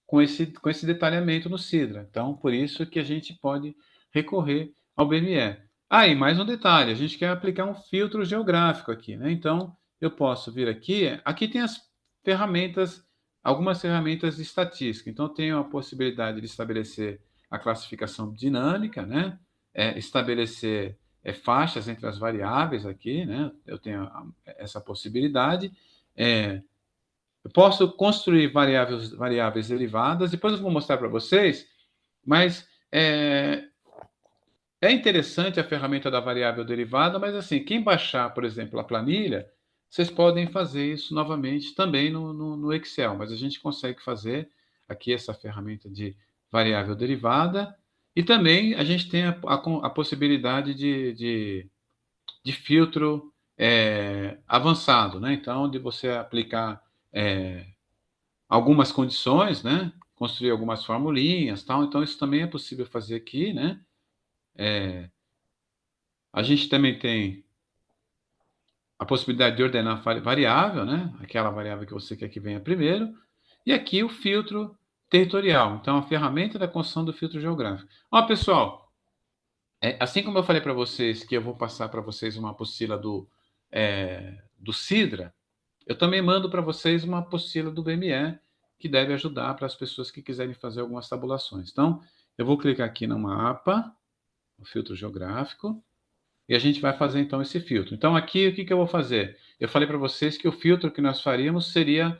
com esse detalhamento no Sidra. Então, por isso que a gente pode recorrer ao BME. E mais um detalhe, a gente quer aplicar um filtro geográfico aqui, né? Então, eu posso vir aqui tem as ferramentas, algumas ferramentas de estatística. Então, eu tenho a possibilidade de estabelecer a classificação dinâmica, né? Estabelecer faixas entre as variáveis aqui, né? Eu tenho essa possibilidade. Eu posso construir variáveis derivadas, depois eu vou mostrar para vocês, mas é interessante a ferramenta da variável derivada, mas assim, quem baixar, por exemplo, a planilha, vocês podem fazer isso novamente também no Excel, mas a gente consegue fazer aqui essa ferramenta de variável derivada, e também a gente tem a possibilidade de filtro avançado, né? Então, de você aplicar algumas condições, né? Construir algumas formulinhas, tal. Então, isso também é possível fazer aqui, né? A gente também tem a possibilidade de ordenar variável, né? Aquela variável que você quer que venha primeiro. E aqui o filtro territorial. Então, a ferramenta da construção do filtro geográfico. Ó, pessoal, assim como eu falei para vocês que eu vou passar para vocês uma apostila do Sidra, eu também mando para vocês uma apostila do BME, que deve ajudar para as pessoas que quiserem fazer algumas tabulações. Então, eu vou clicar aqui no mapa, no filtro geográfico, e a gente vai fazer então esse filtro. Então, aqui o que eu vou fazer? Eu falei para vocês que o filtro que nós faríamos seria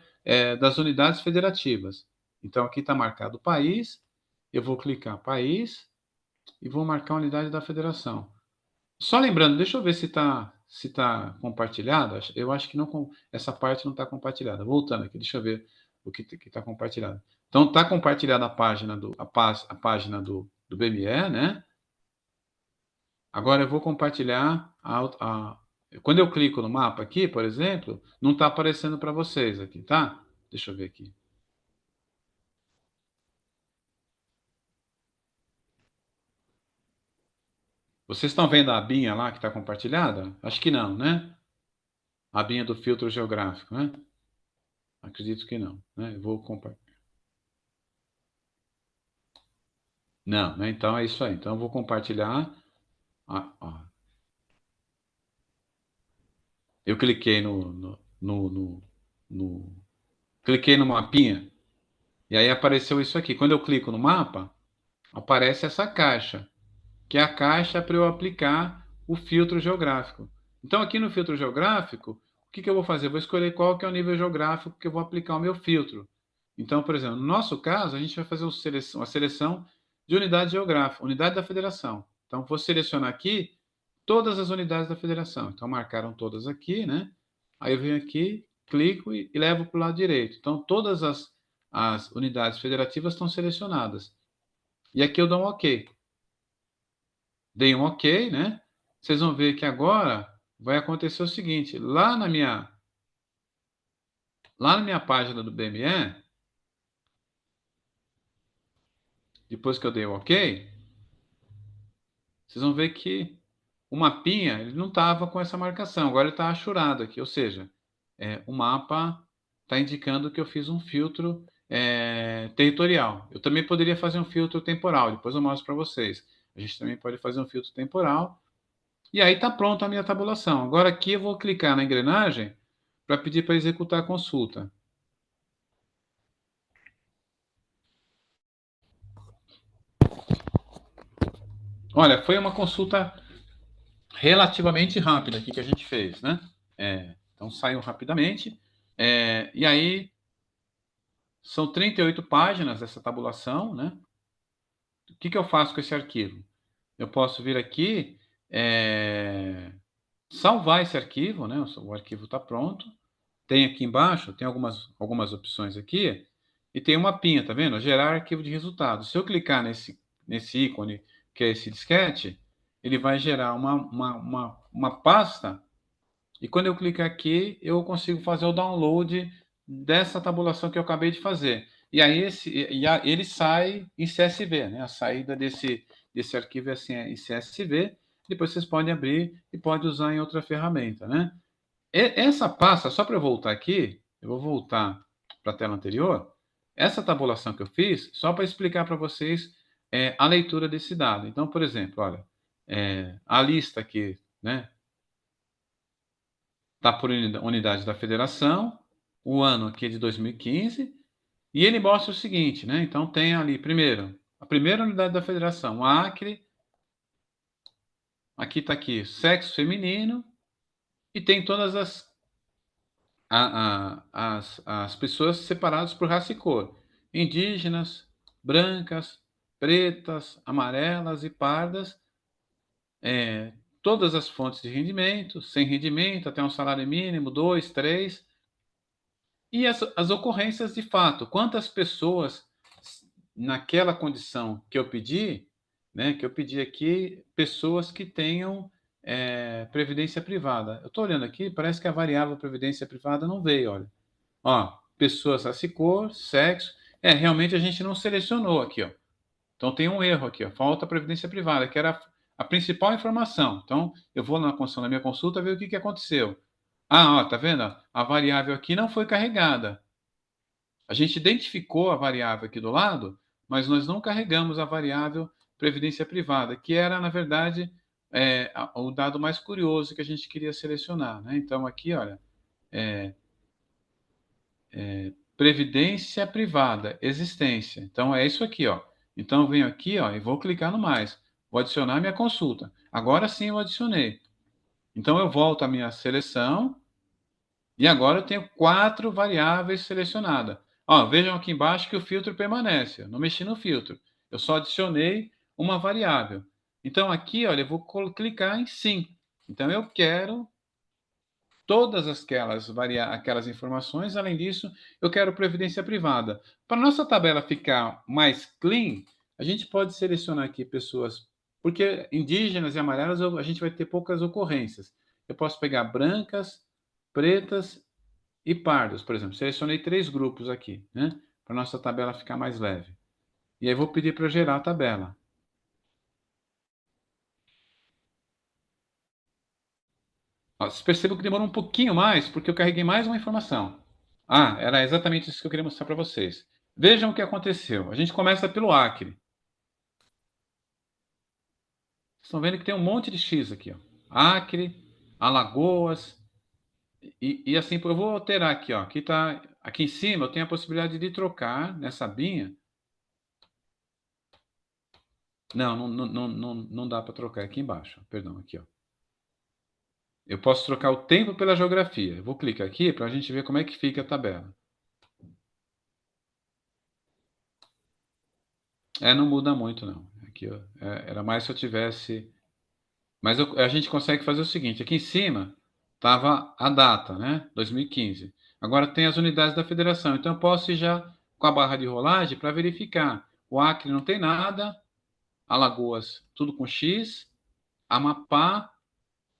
das unidades federativas. Então, aqui está marcado o país, eu vou clicar país e vou marcar a unidade da federação. Só lembrando, deixa eu ver se tá compartilhado. Eu acho que não, essa parte não está compartilhada. Voltando aqui, deixa eu ver o que está compartilhado. Então, está compartilhada a página do BME, né? Agora eu vou compartilhar quando eu clico no mapa aqui, por exemplo, não está aparecendo para vocês aqui, tá? Deixa eu ver aqui. Vocês estão vendo a abinha lá que está compartilhada? Acho que não, né? A abinha do filtro geográfico, né? Acredito que não, né? Eu vou compartilhar. Não, né? Então é isso aí. Então eu vou compartilhar. Eu cliquei cliquei no mapinha e aí apareceu isso aqui. Quando eu clico no mapa, aparece essa caixa, que é a caixa para eu aplicar o filtro geográfico. Então aqui no filtro geográfico, o que eu vou fazer? Eu vou escolher qual que é o nível geográfico que eu vou aplicar o meu filtro. Então, por exemplo, no nosso caso, a gente vai fazer uma seleção de unidade geográfica, unidade da federação. Então, vou selecionar aqui todas as unidades da federação. Então, marcaram todas aqui, né? Aí eu venho aqui, clico e levo para o lado direito. Então, todas as unidades federativas estão selecionadas. E aqui eu dou um OK. Dei um OK, né? Vocês vão ver que agora vai acontecer o seguinte: lá na minha página do BME, depois que eu dei o OK, vocês vão ver que o mapinha ele não estava com essa marcação, agora ele está achurado aqui, ou seja, o mapa está indicando que eu fiz um filtro territorial. Eu também poderia fazer um filtro temporal, depois eu mostro para vocês. A gente também pode fazer um filtro temporal. E aí está pronta a minha tabulação. Agora aqui eu vou clicar na engrenagem para pedir para executar a consulta. Olha, foi uma consulta relativamente rápida aqui que a gente fez, né? Então saiu rapidamente. E aí são 38 páginas essa tabulação, né? O que eu faço com esse arquivo? Eu posso vir aqui, salvar esse arquivo, né? O arquivo está pronto. Tem aqui embaixo, tem algumas opções aqui, e tem um mapinha, tá vendo? Gerar arquivo de resultados. Se eu clicar nesse ícone, que é esse disquete, ele vai gerar uma pasta, e quando eu clicar aqui, eu consigo fazer o download dessa tabulação que eu acabei de fazer. E aí ele sai em CSV, né? A saída desse arquivo é assim, em CSV, depois vocês podem abrir e podem usar em outra ferramenta, né? Essa pasta, só para eu voltar aqui, eu vou voltar para a tela anterior, essa tabulação que eu fiz, só para explicar para vocês a leitura desse dado. Então, por exemplo, olha, a lista aqui, né, está por unidade da federação, o ano aqui é de 2015, e ele mostra o seguinte, né, então tem ali, primeiro, a primeira unidade da federação, Acre, aqui está aqui, sexo feminino, e tem todas as pessoas separadas por raça e cor: indígenas, brancas, pretas, amarelas e pardas, todas as fontes de rendimento, sem rendimento, até um salário mínimo, 2, 3, e as ocorrências de fato, quantas pessoas naquela condição que eu pedi, né, que eu pedi aqui, pessoas que tenham previdência privada. Eu estou olhando aqui, parece que a variável previdência privada não veio, olha. Ó, pessoas raça e cor, sexo. Realmente a gente não selecionou aqui, ó. Então tem um erro aqui, ó. Falta a previdência privada, que era a principal informação. Então eu vou na condição da minha consulta ver o que aconteceu. Ó, tá vendo? A variável aqui não foi carregada. A gente identificou a variável aqui do lado, mas nós não carregamos a variável previdência privada, que era, na verdade, o dado mais curioso que a gente queria selecionar, né? Então aqui, olha, previdência privada, existência. Então é isso aqui, ó. Então eu venho aqui, ó, e vou clicar no mais. Vou adicionar minha consulta. Agora sim eu adicionei. Então eu volto à minha seleção e agora eu tenho 4 variáveis selecionadas. Ó, vejam aqui embaixo que o filtro permanece. Eu não mexi no filtro. Eu só adicionei uma variável. Então aqui, olha, eu vou clicar em sim. Então eu quero todas aquelas informações. Além disso, eu quero previdência privada. Para nossa tabela ficar mais clean, a gente pode selecionar aqui pessoas, porque indígenas e amarelas a gente vai ter poucas ocorrências. Eu posso pegar brancas, pretas e pardos, por exemplo. Selecionei 3 grupos aqui, né? Para nossa tabela ficar mais leve. E aí vou pedir para gerar a tabela. Ó, vocês percebam que demorou um pouquinho mais, porque eu carreguei mais uma informação. Era exatamente isso que eu queria mostrar para vocês. Vejam o que aconteceu. A gente começa pelo Acre. Vocês estão vendo que tem um monte de X aqui, ó. Acre, Alagoas, e assim, eu vou alterar aqui, ó. Aqui em cima eu tenho a possibilidade de trocar nessa abinha. Não dá para trocar aqui embaixo. Perdão, aqui, ó. Eu posso trocar o tempo pela geografia. Eu vou clicar aqui para a gente ver como é que fica a tabela. Não muda muito, não. Aqui, ó, era mais se eu tivesse. Mas a gente consegue fazer o seguinte: aqui em cima estava a data, né? 2015. Agora tem as unidades da federação. Então eu posso ir já com a barra de rolagem para verificar. O Acre não tem nada, Alagoas tudo com X, Amapá.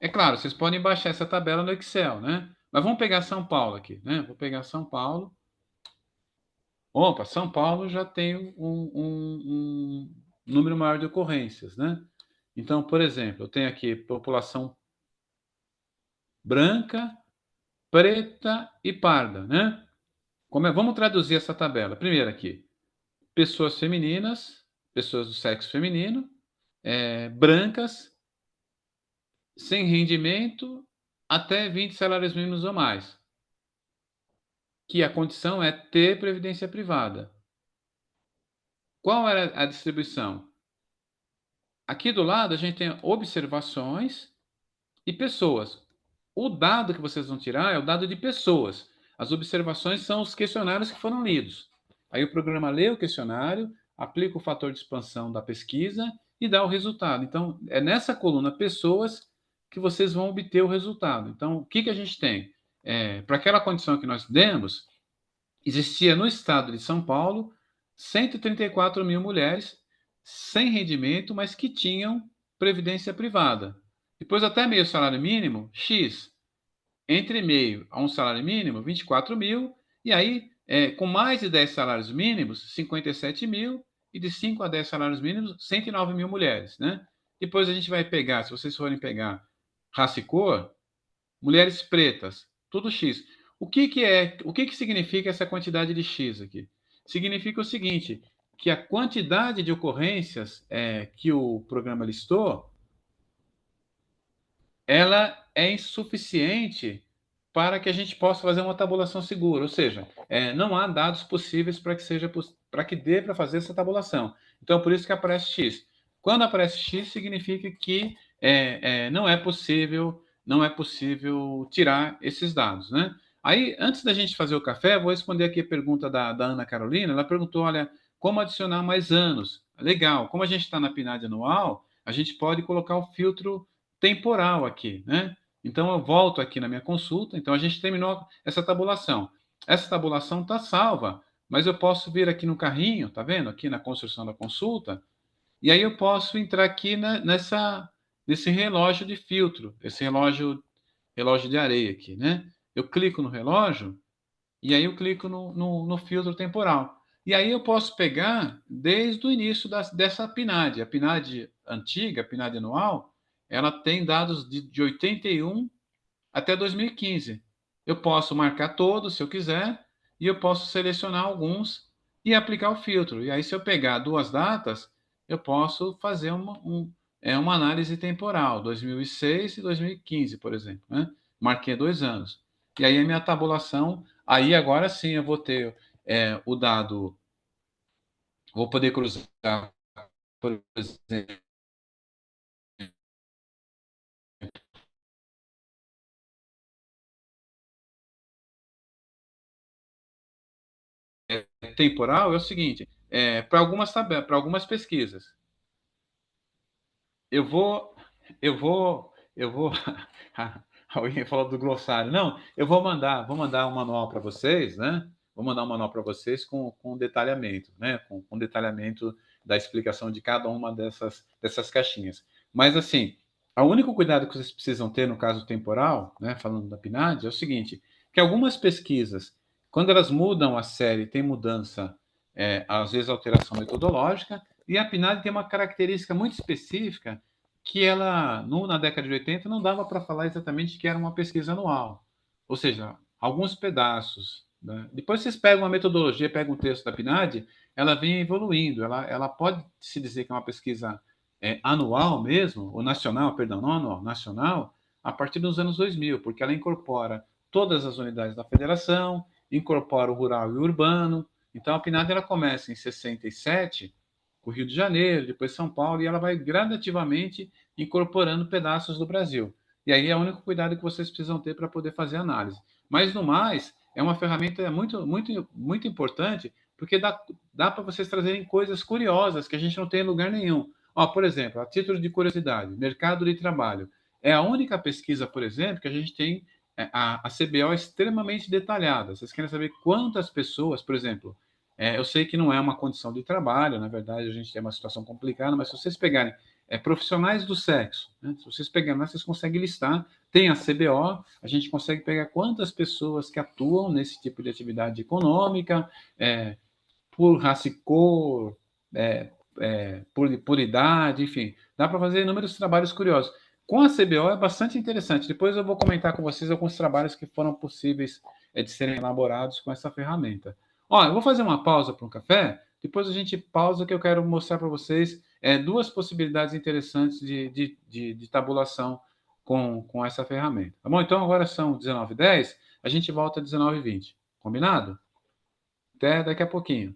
É claro, vocês podem baixar essa tabela no Excel, né? Mas vamos pegar São Paulo aqui, né? Vou pegar São Paulo. Opa, São Paulo já tem um número maior de ocorrências, né? Então, por exemplo, eu tenho aqui população branca, preta e parda, né? Vamos traduzir essa tabela. Primeiro aqui, pessoas femininas, pessoas do sexo feminino, brancas, sem rendimento, até 20 salários mínimos ou mais, que a condição é ter previdência privada. Qual era a distribuição? Aqui do lado a gente tem observações e pessoas. O dado que vocês vão tirar é o dado de pessoas. As observações são os questionários que foram lidos. Aí o programa lê o questionário, aplica o fator de expansão da pesquisa e dá o resultado. Então, é nessa coluna pessoas que vocês vão obter o resultado. Então, o que a gente tem? Para aquela condição que nós demos, existia no estado de São Paulo 134 mil mulheres sem rendimento, mas que tinham previdência privada. Depois, até meio salário mínimo, X. Entre meio a um salário mínimo, 24 mil. E aí, com mais de 10 salários mínimos, 57 mil. E de 5 a 10 salários mínimos, 109 mil mulheres. Né? Depois a gente vai pegar, se vocês forem pegar raça e cor, mulheres pretas, tudo X. O que significa essa quantidade de X aqui? Significa o seguinte, que a quantidade de ocorrências que o programa listou, ela é insuficiente para que a gente possa fazer uma tabulação segura, ou seja, não há dados possíveis para que dê para fazer essa tabulação. Então, por isso que aparece X. Quando aparece X, significa que não é possível tirar esses dados, né? Aí, antes da gente fazer o café, vou responder aqui a pergunta da Ana Carolina. Ela perguntou, olha, como adicionar mais anos? Legal, como a gente está na PNAD anual, a gente pode colocar o filtro temporal aqui, né? Então eu volto aqui na minha consulta. Então a gente terminou essa tabulação. Essa tabulação está salva, mas eu posso vir aqui no carrinho, tá vendo? Aqui na construção da consulta, e aí eu posso entrar aqui nesse relógio de filtro, esse relógio de areia aqui, né? Eu clico no relógio e aí eu clico no filtro temporal. E aí eu posso pegar desde o início dessa PNAD. A PNAD antiga, a PNAD anual, ela tem dados de 81 até 2015. Eu posso marcar todos, se eu quiser, e eu posso selecionar alguns e aplicar o filtro. E aí, se eu pegar duas datas, eu posso fazer uma análise temporal, 2006 e 2015, por exemplo, né? Marquei 2 anos. E aí, a minha tabulação, aí agora sim eu vou ter o dado, vou poder cruzar, por exemplo, temporal, é o seguinte, para algumas pesquisas. Eu vou. Alguém falou do glossário. Não, vou mandar um manual para vocês, né? Vou mandar um manual para vocês com detalhamento, né? Com detalhamento da explicação de cada uma dessas caixinhas. Mas, assim, o único cuidado que vocês precisam ter no caso temporal, né? Falando da PNAD, é o seguinte: que algumas pesquisas, quando elas mudam a série, tem mudança, às vezes alteração metodológica, e a PNAD tem uma característica muito específica que ela, na década de 80, não dava para falar exatamente que era uma pesquisa anual. Ou seja, alguns pedaços. Né? Depois vocês pegam uma metodologia, pegam um texto da PNAD, ela vem evoluindo. Ela pode se dizer que é uma pesquisa anual mesmo, ou nacional, perdão, não anual, nacional, a partir dos anos 2000, porque ela incorpora todas as unidades da federação, incorpora o rural e o urbano. Então, a PNAD ela começa em 67, com o Rio de Janeiro, depois São Paulo, e ela vai gradativamente incorporando pedaços do Brasil. E aí é o único cuidado que vocês precisam ter para poder fazer a análise. Mas, no mais, é uma ferramenta muito, muito, muito importante, porque dá para vocês trazerem coisas curiosas que a gente não tem em lugar nenhum. Ó, por exemplo, a título de curiosidade, mercado de trabalho. É a única pesquisa, por exemplo, que a gente tem a CBO extremamente detalhada. Vocês querem saber quantas pessoas, por exemplo, eu sei que não é uma condição de trabalho, na verdade a gente tem uma situação complicada, mas se vocês pegarem profissionais do sexo, né? Se vocês pegarem lá, vocês conseguem listar, tem a CBO, a gente consegue pegar quantas pessoas que atuam nesse tipo de atividade econômica, por raça e cor, por idade, enfim. Dá para fazer inúmeros trabalhos curiosos. Com a CBO é bastante interessante. Depois eu vou comentar com vocês alguns trabalhos que foram possíveis de serem elaborados com essa ferramenta. Ó, eu vou fazer uma pausa para um café, depois a gente pausa que eu quero mostrar para vocês duas possibilidades interessantes de tabulação com essa ferramenta. Tá bom? Então agora são 19h10, a gente volta às 19h20. Combinado? Até daqui a pouquinho.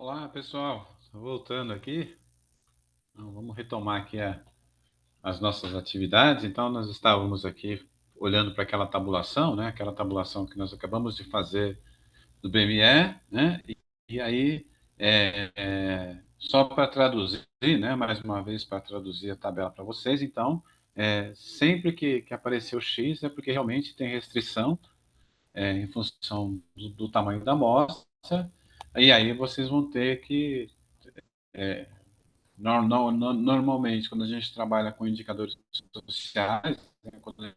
Olá, pessoal. Voltando aqui, então, vamos retomar aqui as nossas atividades. Então, nós estávamos aqui olhando para aquela tabulação, né? Aquela tabulação que nós acabamos de fazer do BME, né? E aí, só para traduzir, né? Mais uma vez, para traduzir a tabela para vocês. Então, sempre que aparecer o X é porque realmente tem restrição, em função do tamanho da amostra. E aí vocês vão ter que normalmente, quando a gente trabalha com indicadores sociais, né, quando a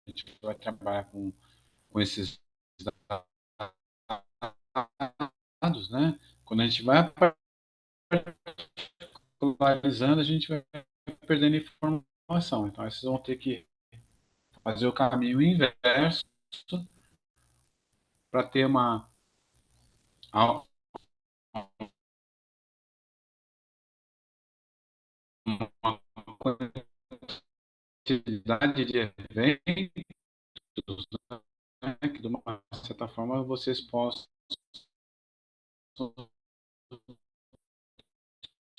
gente vai trabalhar com esses dados, né, quando a gente vai particularizando, a gente vai perdendo informação. Então, vocês vão ter que fazer o caminho inverso para ter uma quantidade de eventos, né, que de uma certa forma vocês possam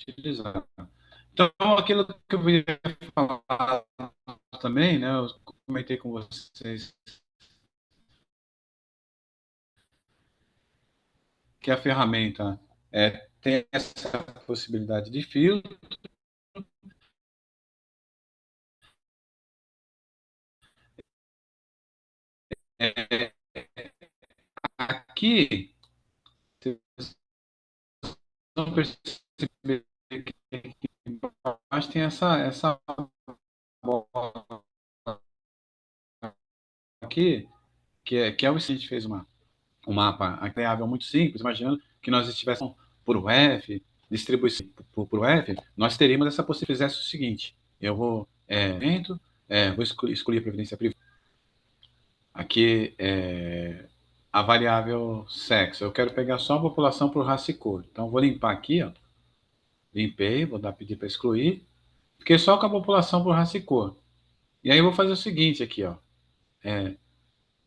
utilizar. Então, aquilo que eu ia falar também, né, eu comentei com vocês que a ferramenta tem essa possibilidade de filtro. É, aqui, vocês vão perceber que embaixo tem essa bola aqui, que é o seguinte, fez um mapa variável muito simples, imaginando que nós estivéssemos por UF, distribuição por UF, nós teríamos essa possibilidade. Se fizesse o seguinte, eu vou, vou excluir a previdência privada. Aqui, a variável sexo. Eu quero pegar só a população por raça e cor. Então, vou limpar aqui, ó. Limpei, vou pedir para excluir. Fiquei só com a população por raça e cor. E aí eu vou fazer o seguinte aqui, ó.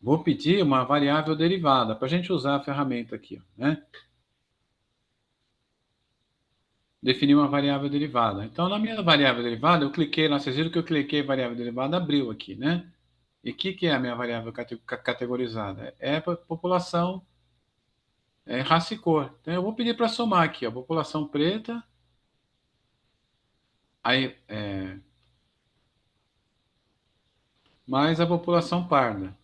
Vou pedir uma variável derivada para a gente usar a ferramenta aqui, ó, né? Definir uma variável derivada. Então, na minha variável derivada, eu cliquei lá, vocês viram que eu cliquei em variável derivada, abriu aqui, né? E o que é a minha variável categorizada? É a população, raça e cor. Então, eu vou pedir para somar aqui, ó, população preta, aí, mais a população parda.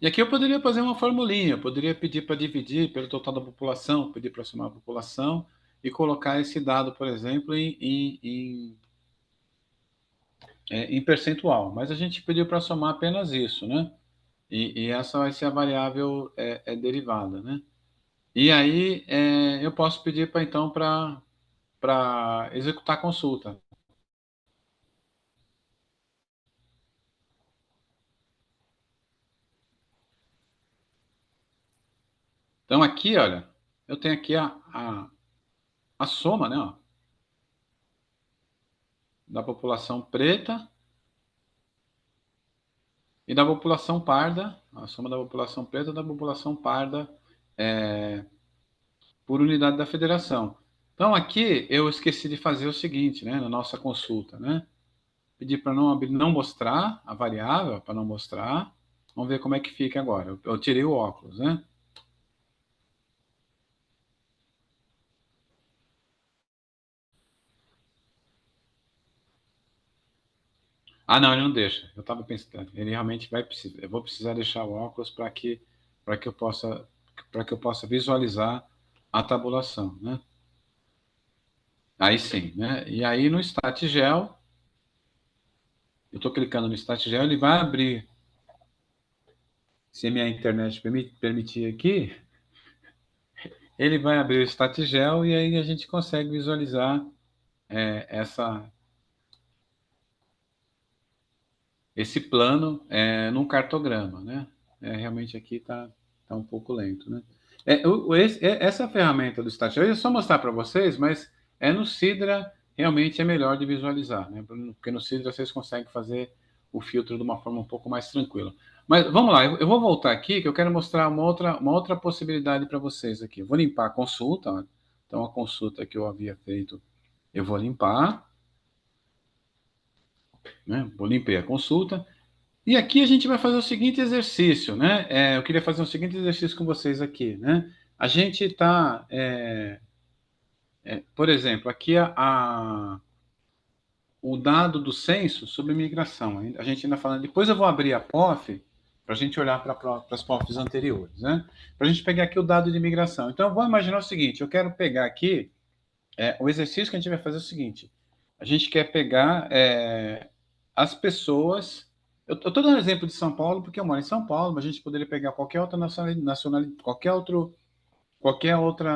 E aqui eu poderia fazer uma formulinha, eu poderia pedir para dividir pelo total da população, pedir para somar a população e colocar esse dado, por exemplo, em percentual. Mas a gente pediu para somar apenas isso, né? E essa vai ser a variável derivada, né? E aí eu posso pedir para então para executar a consulta. Então aqui, olha, eu tenho aqui a soma, né, ó, da população preta e da população parda, a soma da população preta e da população parda por unidade da federação. Então aqui eu esqueci de fazer o seguinte, né, na nossa consulta, né? Pedir para não mostrar a variável, para não mostrar. Vamos ver como é que fica agora. Eu tirei o óculos, né? Ah, não, ele não deixa. Eu estava pensando, ele realmente vai precisar. Eu vou precisar deixar o óculos para que eu possa visualizar a tabulação, né? Aí sim, né? E aí no StatGel, eu estou clicando no StatGel, ele vai abrir. Se a minha internet permitir aqui, ele vai abrir o StatGel e aí a gente consegue visualizar esse plano num cartograma, né? Realmente aqui tá um pouco lento, né? Essa ferramenta do StatGel, eu ia só mostrar para vocês, mas no Sidra realmente é melhor de visualizar, né? Porque no Sidra vocês conseguem fazer o filtro de uma forma um pouco mais tranquila. Mas vamos lá, eu vou voltar aqui, que eu quero mostrar uma outra possibilidade para vocês aqui. Eu vou limpar a consulta, ó. Então a consulta que eu havia feito, eu vou limpar, né? Vou limpar a consulta. E aqui a gente vai fazer o seguinte exercício, né? Eu queria fazer o seguinte exercício com vocês aqui, né? A gente está, por exemplo, aqui o dado do censo sobre migração. A gente ainda falando. Depois eu vou abrir a POF para a gente olhar para as POFs anteriores, né? Para a gente pegar aqui o dado de migração. Então, eu vou imaginar o seguinte: eu quero pegar aqui o exercício que a gente vai fazer é o seguinte: a gente quer pegar as pessoas. Eu estou dando exemplo de São Paulo porque eu moro em São Paulo, mas a gente poderia pegar qualquer outra nacionalidade,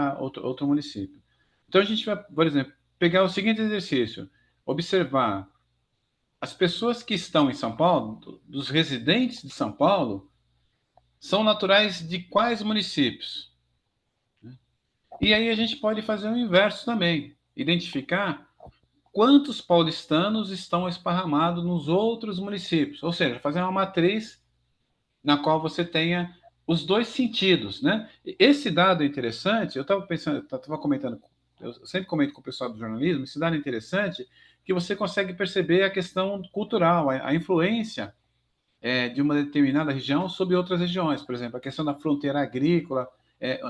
outro município. Então a gente vai, por exemplo, pegar o seguinte exercício: observar as pessoas que estão em São Paulo, dos residentes de São Paulo, são naturais de quais municípios? E aí a gente pode fazer o inverso também, identificar quantos paulistanos estão esparramados nos outros municípios, ou seja, fazer uma matriz na qual você tenha os dois sentidos, né? Esse dado é interessante, eu estava pensando, estava comentando, eu sempre comento com o pessoal do jornalismo, esse dado é interessante, que você consegue perceber a questão cultural, a influência de uma determinada região sobre outras regiões. Por exemplo, a questão da fronteira agrícola.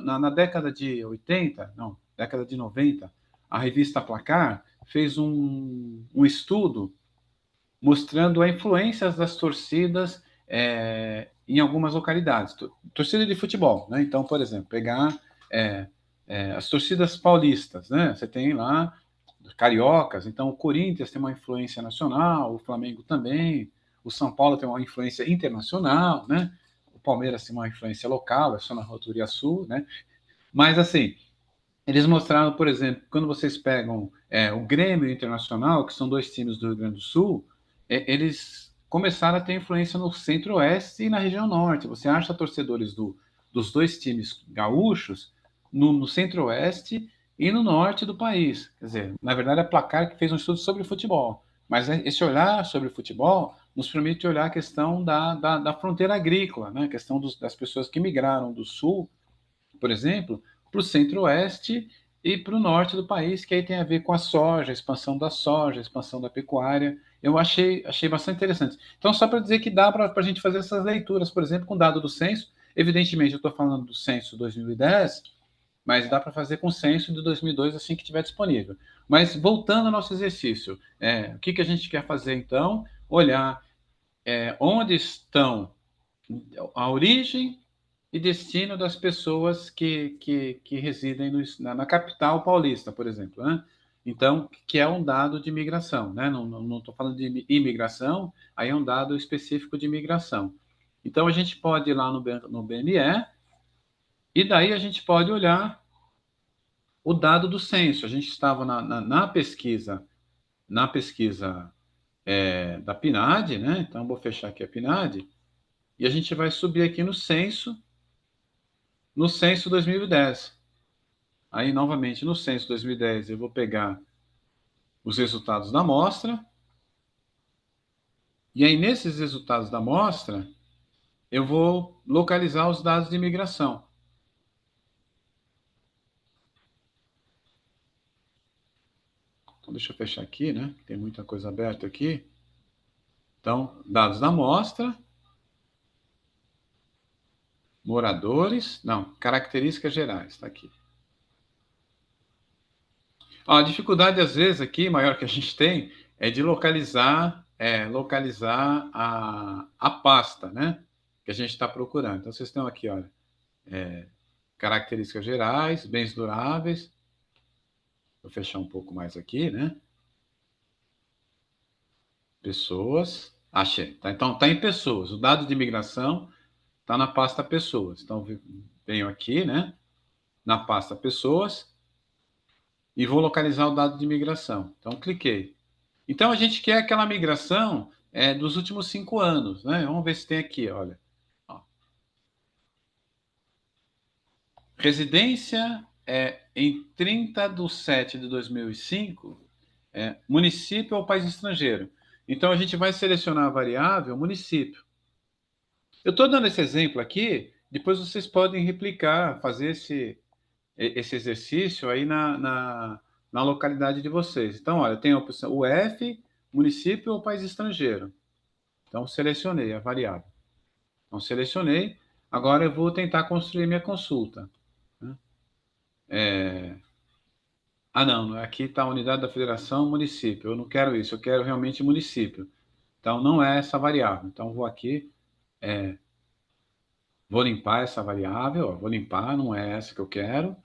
Na década de 80, não, década de 90, a revista Placar fez um estudo mostrando a influência das torcidas em algumas localidades. Torcida de futebol, né? Então, por exemplo, pegar as torcidas paulistas, né? Você tem lá cariocas, então o Corinthians tem uma influência nacional, o Flamengo também, o São Paulo tem uma influência internacional, né? O Palmeiras tem uma influência local, é só na Rotoria Sul, né? Mas assim, eles mostraram, por exemplo, quando vocês pegam o Grêmio Internacional, que são dois times do Rio Grande do Sul, eles começaram a ter influência no Centro-Oeste e na região Norte. Você acha torcedores dos dois times gaúchos no Centro-Oeste e no Norte do país. Quer dizer, na verdade, a Placar que fez um estudo sobre futebol. Mas esse olhar sobre futebol nos permite olhar a questão da fronteira agrícola, né? A questão das pessoas que migraram do Sul, por exemplo, para o centro-oeste e para o norte do país, que aí tem a ver com a soja, a expansão da soja, a expansão da pecuária. Eu achei bastante interessante. Então, só para dizer que dá para a gente fazer essas leituras, por exemplo, com dado do censo. Evidentemente, eu estou falando do censo 2010, mas dá para fazer com o censo de 2002 assim que estiver disponível. Mas voltando ao nosso exercício, o que a gente quer fazer então? Olhar onde estão a origem e destino das pessoas que residem na capital paulista, por exemplo, né? Então, que é um dado de migração, né? Não estou falando de imigração, aí é um dado específico de migração. Então, a gente pode ir lá no BNE e daí a gente pode olhar o dado do censo. A gente estava na pesquisa, da PNAD, né? Então, vou fechar aqui a PNAD e a gente vai subir aqui no censo 2010. Aí, novamente, no censo 2010, eu vou pegar os resultados da amostra. E aí, nesses resultados da amostra, eu vou localizar os dados de imigração. Então, deixa eu fechar aqui, né? Tem muita coisa aberta aqui. Então, dados da amostra, moradores, não, características gerais, está aqui. A dificuldade, às vezes, aqui, maior que a gente tem, é de localizar a pasta, né? Que a gente está procurando. Então, vocês estão aqui, olha, características gerais, bens duráveis. Vou fechar um pouco mais aqui, né? Pessoas. Achei. Tá? Então, está em pessoas. O dado de imigração está na pasta pessoas. Então, venho aqui, né? Na pasta pessoas e vou localizar o dado de imigração. Então, cliquei. Então, a gente quer aquela migração dos últimos 5 anos, né? Vamos ver se tem aqui, olha. Ó. Residência em 30 de 7 de 2005, município ou país estrangeiro. Então, a gente vai selecionar a variável município. Eu estou dando esse exemplo aqui, depois vocês podem replicar, fazer esse exercício aí na localidade de vocês. Então, olha, tem a opção UF, município ou país estrangeiro. Então, selecionei a variável. Então, selecionei. Agora eu vou tentar construir minha consulta. Né? Não, aqui está a unidade da federação, município. Eu não quero isso, eu quero realmente município. Então, não é essa variável. Então, vou aqui, vou limpar essa variável, ó, vou limpar, não é essa que eu quero.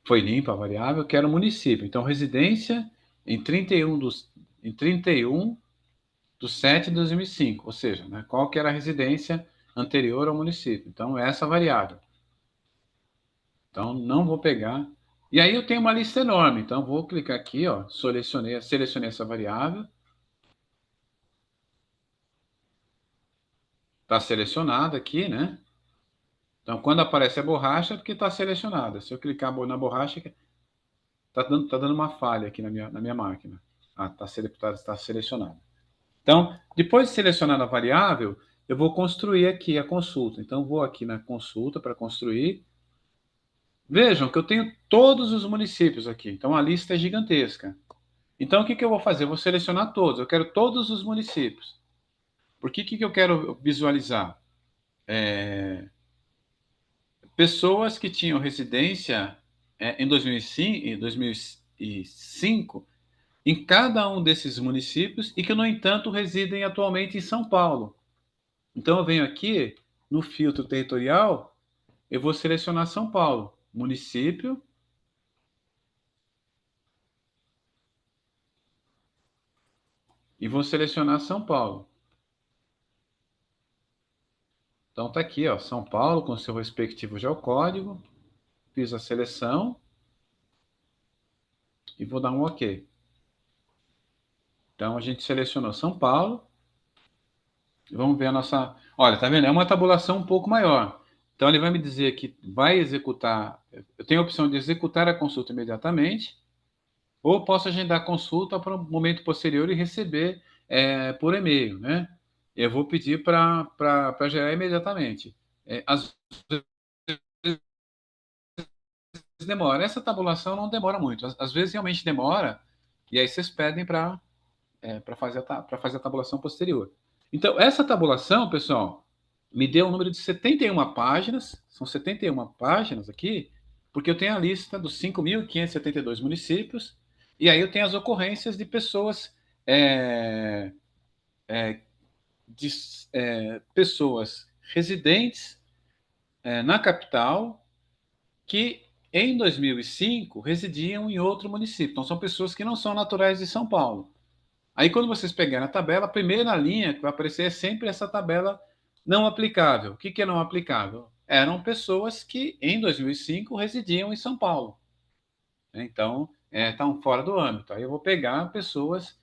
Foi limpa a variável, eu quero município. Então, residência em 31 de 7 de 2005, ou seja, né, qual que era a residência anterior ao município. Então, é essa variável. Então, não vou pegar. E aí eu tenho uma lista enorme. Então, vou clicar aqui, ó, selecionei essa variável. Está selecionada aqui, né? Então, quando aparece a borracha, é porque está selecionada. Se eu clicar na borracha, tá dando uma falha aqui na minha máquina. Está selecionada. Então, depois de selecionar a variável, eu vou construir aqui a consulta. Então, vou aqui na consulta para construir. Vejam que eu tenho todos os municípios aqui. Então, a lista é gigantesca. Então, o que eu vou fazer? Eu vou selecionar todos. Eu quero todos os municípios. Por que eu quero visualizar? Pessoas que tinham residência em 2005 em cada um desses municípios e que, no entanto, residem atualmente em São Paulo. Então, eu venho aqui no filtro territorial, eu vou selecionar São Paulo, município, e vou selecionar São Paulo. Então, está aqui, ó, São Paulo, com seu respectivo geocódigo. Fiz a seleção e vou dar um OK. Então, a gente selecionou São Paulo. Vamos ver a nossa. Olha, tá vendo? É uma tabulação um pouco maior. Então, ele vai me dizer que vai executar. Eu tenho a opção de executar a consulta imediatamente, ou posso agendar a consulta para um momento posterior e receber por e-mail, né? Eu vou pedir para gerar imediatamente. Às vezes demora. Essa tabulação não demora muito. Às vezes realmente demora, e aí vocês pedem para fazer a tabulação posterior. Então, essa tabulação, pessoal, me deu um número de 71 páginas, são 71 páginas aqui, porque eu tenho a lista dos 5.572 municípios, e aí eu tenho as ocorrências de pessoas, é, de, pessoas residentes na capital que em 2005 residiam em outro município. Então, são pessoas que não são naturais de São Paulo. Aí, quando vocês pegarem a tabela, a primeira linha que vai aparecer é sempre essa tabela não aplicável. O que é não aplicável? Eram pessoas que, em 2005, residiam em São Paulo. Então, estão fora do âmbito. Aí eu vou pegar pessoas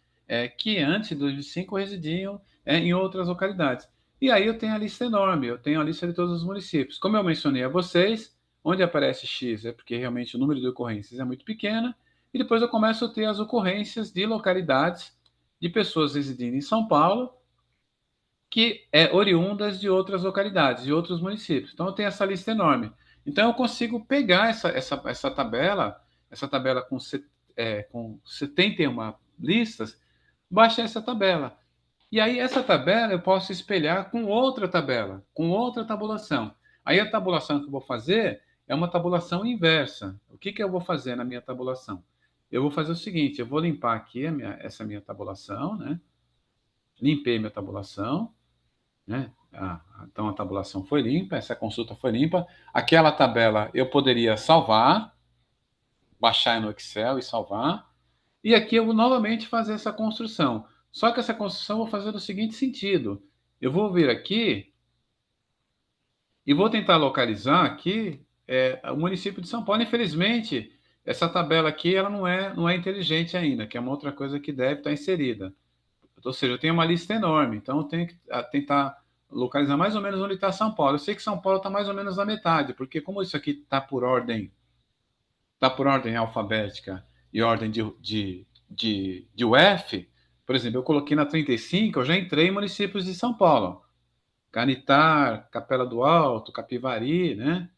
que, antes de 2005, residiam em outras localidades. E aí eu tenho a lista enorme, eu tenho a lista de todos os municípios. Como eu mencionei a vocês, onde aparece X é porque realmente o número de ocorrências é muito pequeno, e depois eu começo a ter as ocorrências de localidades de pessoas residindo em São Paulo, que oriundas de outras localidades, de outros municípios. Então eu tenho essa lista enorme. Então eu consigo pegar essa tabela com 71 listas, baixar essa tabela. E aí essa tabela eu posso espelhar com outra tabela, com outra tabulação. Aí a tabulação que eu vou fazer é uma tabulação inversa. O que eu vou fazer na minha tabulação? Eu vou fazer o seguinte, eu vou limpar aqui essa minha tabulação, né? Limpei minha tabulação, né? Então a tabulação foi limpa, essa consulta foi limpa. Aquela tabela eu poderia salvar, baixar no Excel e salvar. E aqui eu vou novamente fazer essa construção. Só que essa construção eu vou fazer no seguinte sentido. Eu vou vir aqui e vou tentar localizar aqui o município de São Paulo. Infelizmente, essa tabela aqui ela não é inteligente ainda, que é uma outra coisa que deve estar inserida. Ou seja, eu tenho uma lista enorme, então eu tenho que tentar localizar mais ou menos onde está São Paulo. Eu sei que São Paulo está mais ou menos na metade, porque como isso aqui está por ordem alfabética e ordem de UF, Por exemplo, eu coloquei na 35, eu já entrei em municípios de São Paulo. Canitar, Capela do Alto, Capivari, né?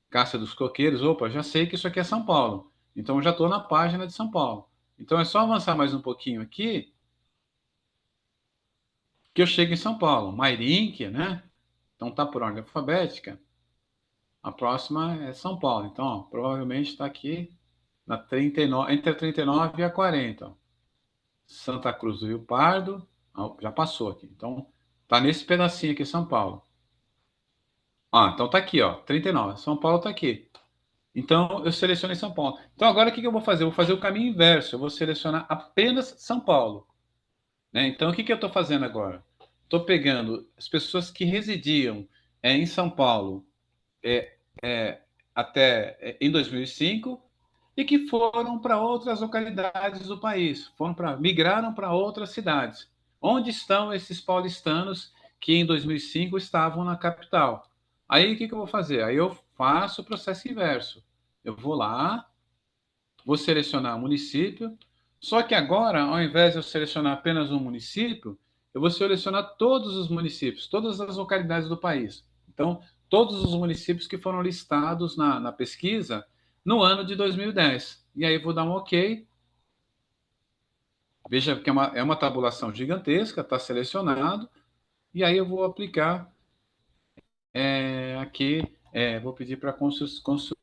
Cássia dos Coqueiros. Opa, já sei que isso aqui é São Paulo. Então, eu já estou na página de São Paulo. Então, é só avançar mais um pouquinho aqui que eu chego em São Paulo. Mairink, né? Então, tá por ordem alfabética. A próxima é São Paulo. Então, ó, provavelmente está aqui na 39, entre a 39 e a 40. Ó. Santa Cruz do Rio Pardo, já passou aqui. Então, tá nesse pedacinho aqui, São Paulo. Ah, então tá aqui, ó, 39. São Paulo tá aqui. Então, eu selecionei São Paulo. Então, agora o que que eu vou fazer? Eu vou fazer o caminho inverso. Eu vou selecionar apenas São Paulo. Né? Então, o que que eu estou fazendo agora? Estou pegando as pessoas que residiam em São Paulo é, até em 2005 e que foram para outras localidades do país, migraram para outras cidades. Onde estão esses paulistanos que em 2005 estavam na capital? Aí o que que eu vou fazer? Aí eu faço o processo inverso. Eu vou lá, vou selecionar o município, só que agora, ao invés de eu selecionar apenas um município, eu vou selecionar todos os municípios, todas as localidades do país. Então, todos os municípios que foram listados na pesquisa no ano de 2010. E aí vou dar um OK. Veja que é uma tabulação gigantesca, está selecionado. E aí eu vou aplicar aqui, vou pedir para construir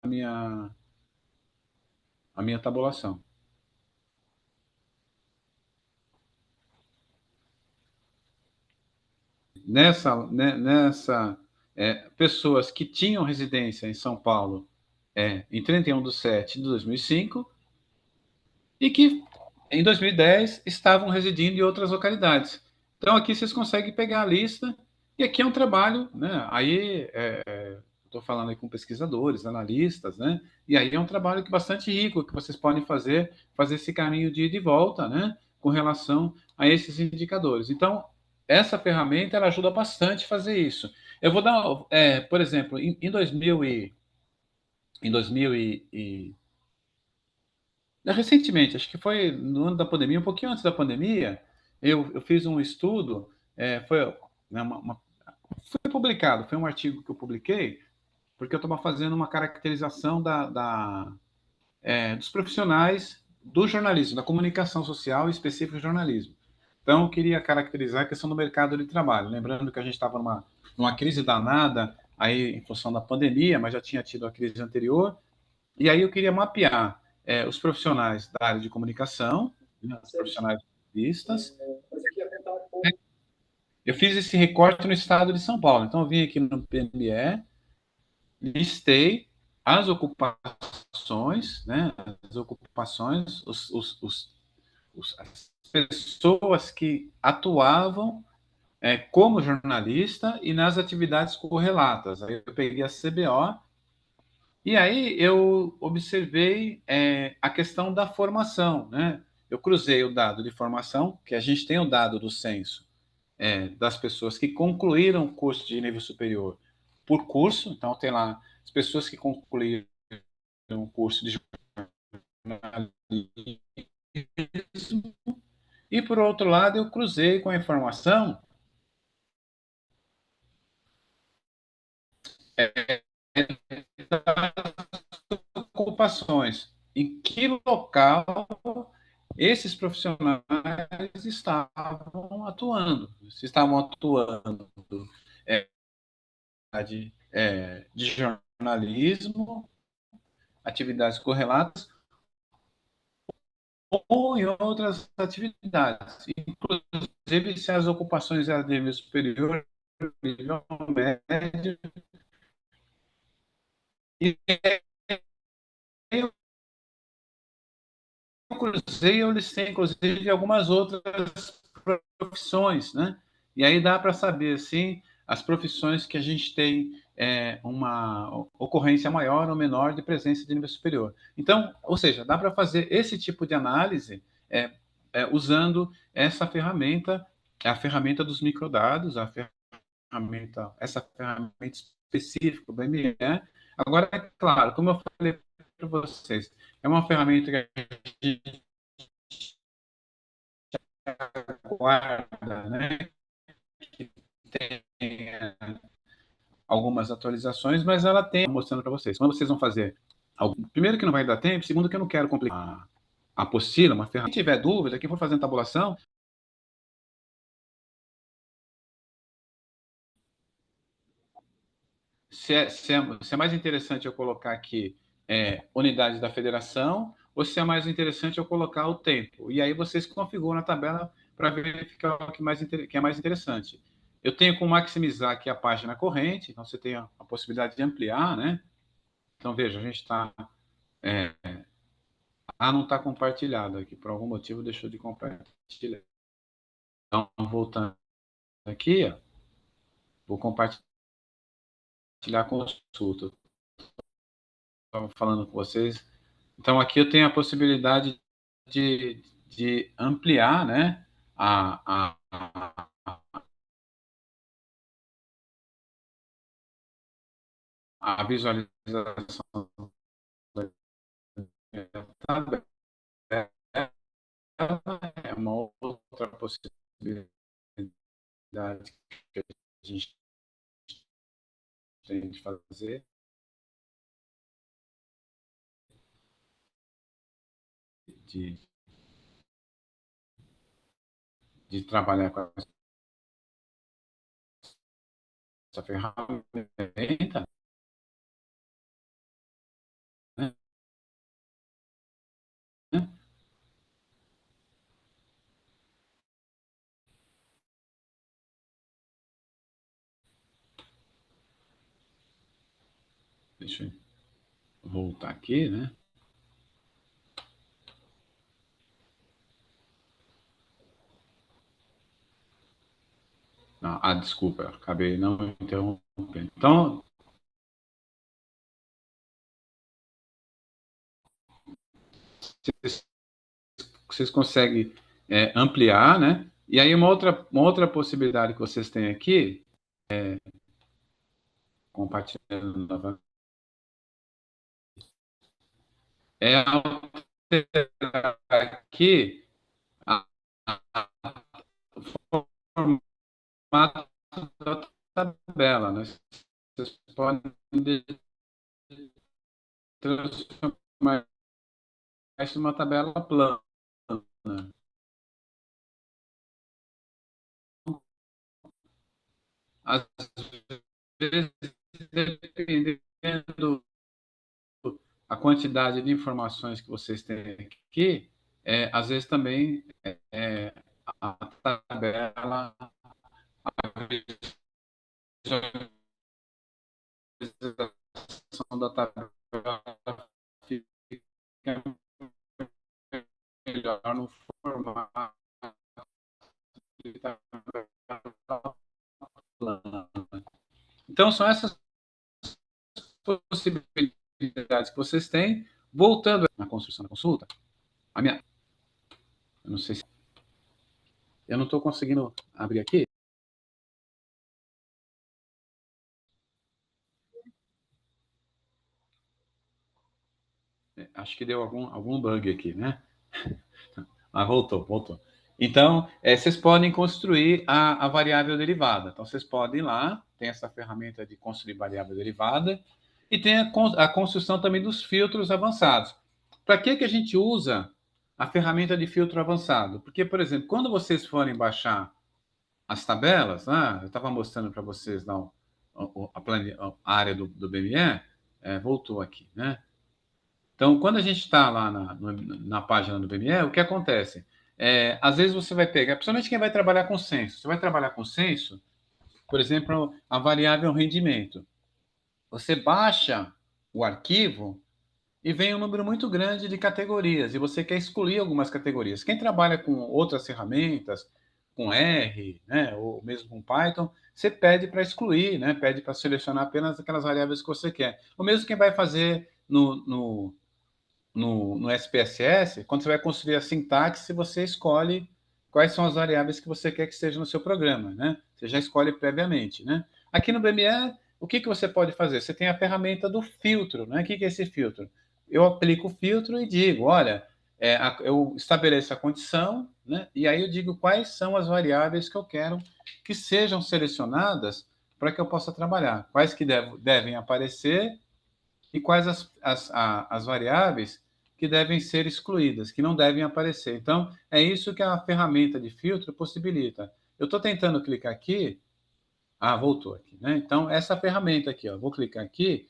a minha, a minha tabulação. Nessa pessoas que tinham residência em São Paulo em 31/7/2005 e que em 2010 estavam residindo em outras localidades. Então aqui vocês conseguem pegar a lista e aqui é um trabalho, né? Aí estou falando aí com pesquisadores, analistas, né? E aí é um trabalho que bastante rico que vocês podem fazer esse caminho de ida e volta, né? Com relação a esses indicadores. Então essa ferramenta ela ajuda bastante a fazer isso. Eu vou dar, por exemplo, em 2000 em 2000 recentemente, acho que foi no ano da pandemia, um pouquinho antes da pandemia, eu fiz um estudo, foi, né, foi publicado, foi um artigo que eu publiquei, porque eu estava fazendo uma caracterização dos profissionais do jornalismo, da comunicação social e específico jornalismo. Então, eu queria caracterizar a questão do mercado de trabalho, lembrando que a gente estava numa crise danada, aí em função da pandemia, mas já tinha tido a crise anterior, e aí eu queria mapear os profissionais da área de comunicação, né, os profissionais jornalistas. Eu fiz esse recorte no estado de São Paulo. Então, eu vim aqui no PME, listei as ocupações, né, as pessoas que atuavam como jornalista e nas atividades correlatas. Aí eu peguei a CBO e aí eu observei a questão da formação, né? Eu cruzei o dado de formação, que a gente tem o dado do censo das pessoas que concluíram o curso de nível superior por curso, então tem lá as pessoas que concluíram o curso de jornalismo, e por outro lado eu cruzei com a informação das ocupações, em que local esses profissionais estavam atuando. Se estavam atuando é, de jornalismo, atividades correlatas, ou em outras atividades. Inclusive, se as ocupações eram de nível superior, nível médio. E eu cruzei, eu listei, inclusive, algumas outras profissões, né? E aí dá para saber, assim, as profissões que a gente tem uma ocorrência maior ou menor de presença de nível superior. Então, ou seja, dá para fazer esse tipo de análise usando essa ferramenta, a ferramenta dos microdados, essa ferramenta específico do BME. Agora, é claro, como eu falei para vocês, é uma ferramenta que a gente guarda, né? Que tem algumas atualizações, mas ela tem mostrando para vocês. Quando vocês vão fazer primeiro que não vai dar tempo, segundo que eu não quero complicar a apostila, uma ferramenta. Se tiver dúvida, quem for fazendo tabulação, se é mais interessante eu colocar aqui unidades da federação, ou se é mais interessante eu colocar o tempo. E aí vocês configuram a tabela para verificar o que é mais interessante. Eu tenho como maximizar aqui a página corrente, então você tem a possibilidade de ampliar, né? Então, veja, a gente está... não está compartilhado aqui, por algum motivo deixou de compartilhar. Então, voltando aqui, ó, vou compartilhar a consulta. Estava falando com vocês. Então, aqui eu tenho a possibilidade de ampliar, né, a visualização da tabela. É uma outra possibilidade que a gente tem de fazer. De trabalhar com essa ferramenta, né? Deixa eu voltar aqui, né? Não, desculpa, acabei não interrompendo. Então, vocês conseguem ampliar, né? E aí uma outra possibilidade que vocês têm aqui, compartilhando novamente, é alterar aqui o formato da tabela, né? Vocês podem transformar isso numa tabela plana. Às vezes, dependendo a quantidade de informações que vocês têm aqui, às vezes também a tabela, a visualização da tabela fica melhor no formato de tabela plana. Então, são essas possibilidades que vocês têm. Voltando na construção da consulta, eu não sei se eu não estou conseguindo abrir aqui. Acho que deu algum bug aqui, né? Voltou. Então, vocês podem construir a variável derivada. Então, vocês podem ir lá, tem essa ferramenta de construir variável derivada, e tem a construção também dos filtros avançados. Para que a gente usa a ferramenta de filtro avançado? Porque, por exemplo, quando vocês forem baixar as tabelas, eu estava mostrando para vocês lá a área do BME, voltou aqui, né? Então, quando a gente está lá na página do BME, o que acontece? Às vezes você vai pegar, principalmente quem vai trabalhar com censo, você vai trabalhar com censo, por exemplo, a variável rendimento. Você baixa o arquivo e vem um número muito grande de categorias, e você quer excluir algumas categorias. Quem trabalha com outras ferramentas, com R, né, ou mesmo com Python, você pede para excluir, né, pede para selecionar apenas aquelas variáveis que você quer. O mesmo quem vai fazer no SPSS, quando você vai construir a sintaxe, você escolhe quais são as variáveis que você quer que estejam no seu programa, né? Você já escolhe previamente, né? Aqui no BME, o que você pode fazer? Você tem a ferramenta do filtro, né? O que é esse filtro? Eu aplico o filtro e digo, olha, eu estabeleço a condição, né? E aí eu digo quais são as variáveis que eu quero que sejam selecionadas para que eu possa trabalhar. Quais que devem aparecer e quais as variáveis que devem ser excluídas, que não devem aparecer. Então, é isso que a ferramenta de filtro possibilita. Eu estou tentando clicar aqui. Ah, voltou aqui, né? Então, essa ferramenta aqui, ó, vou clicar aqui,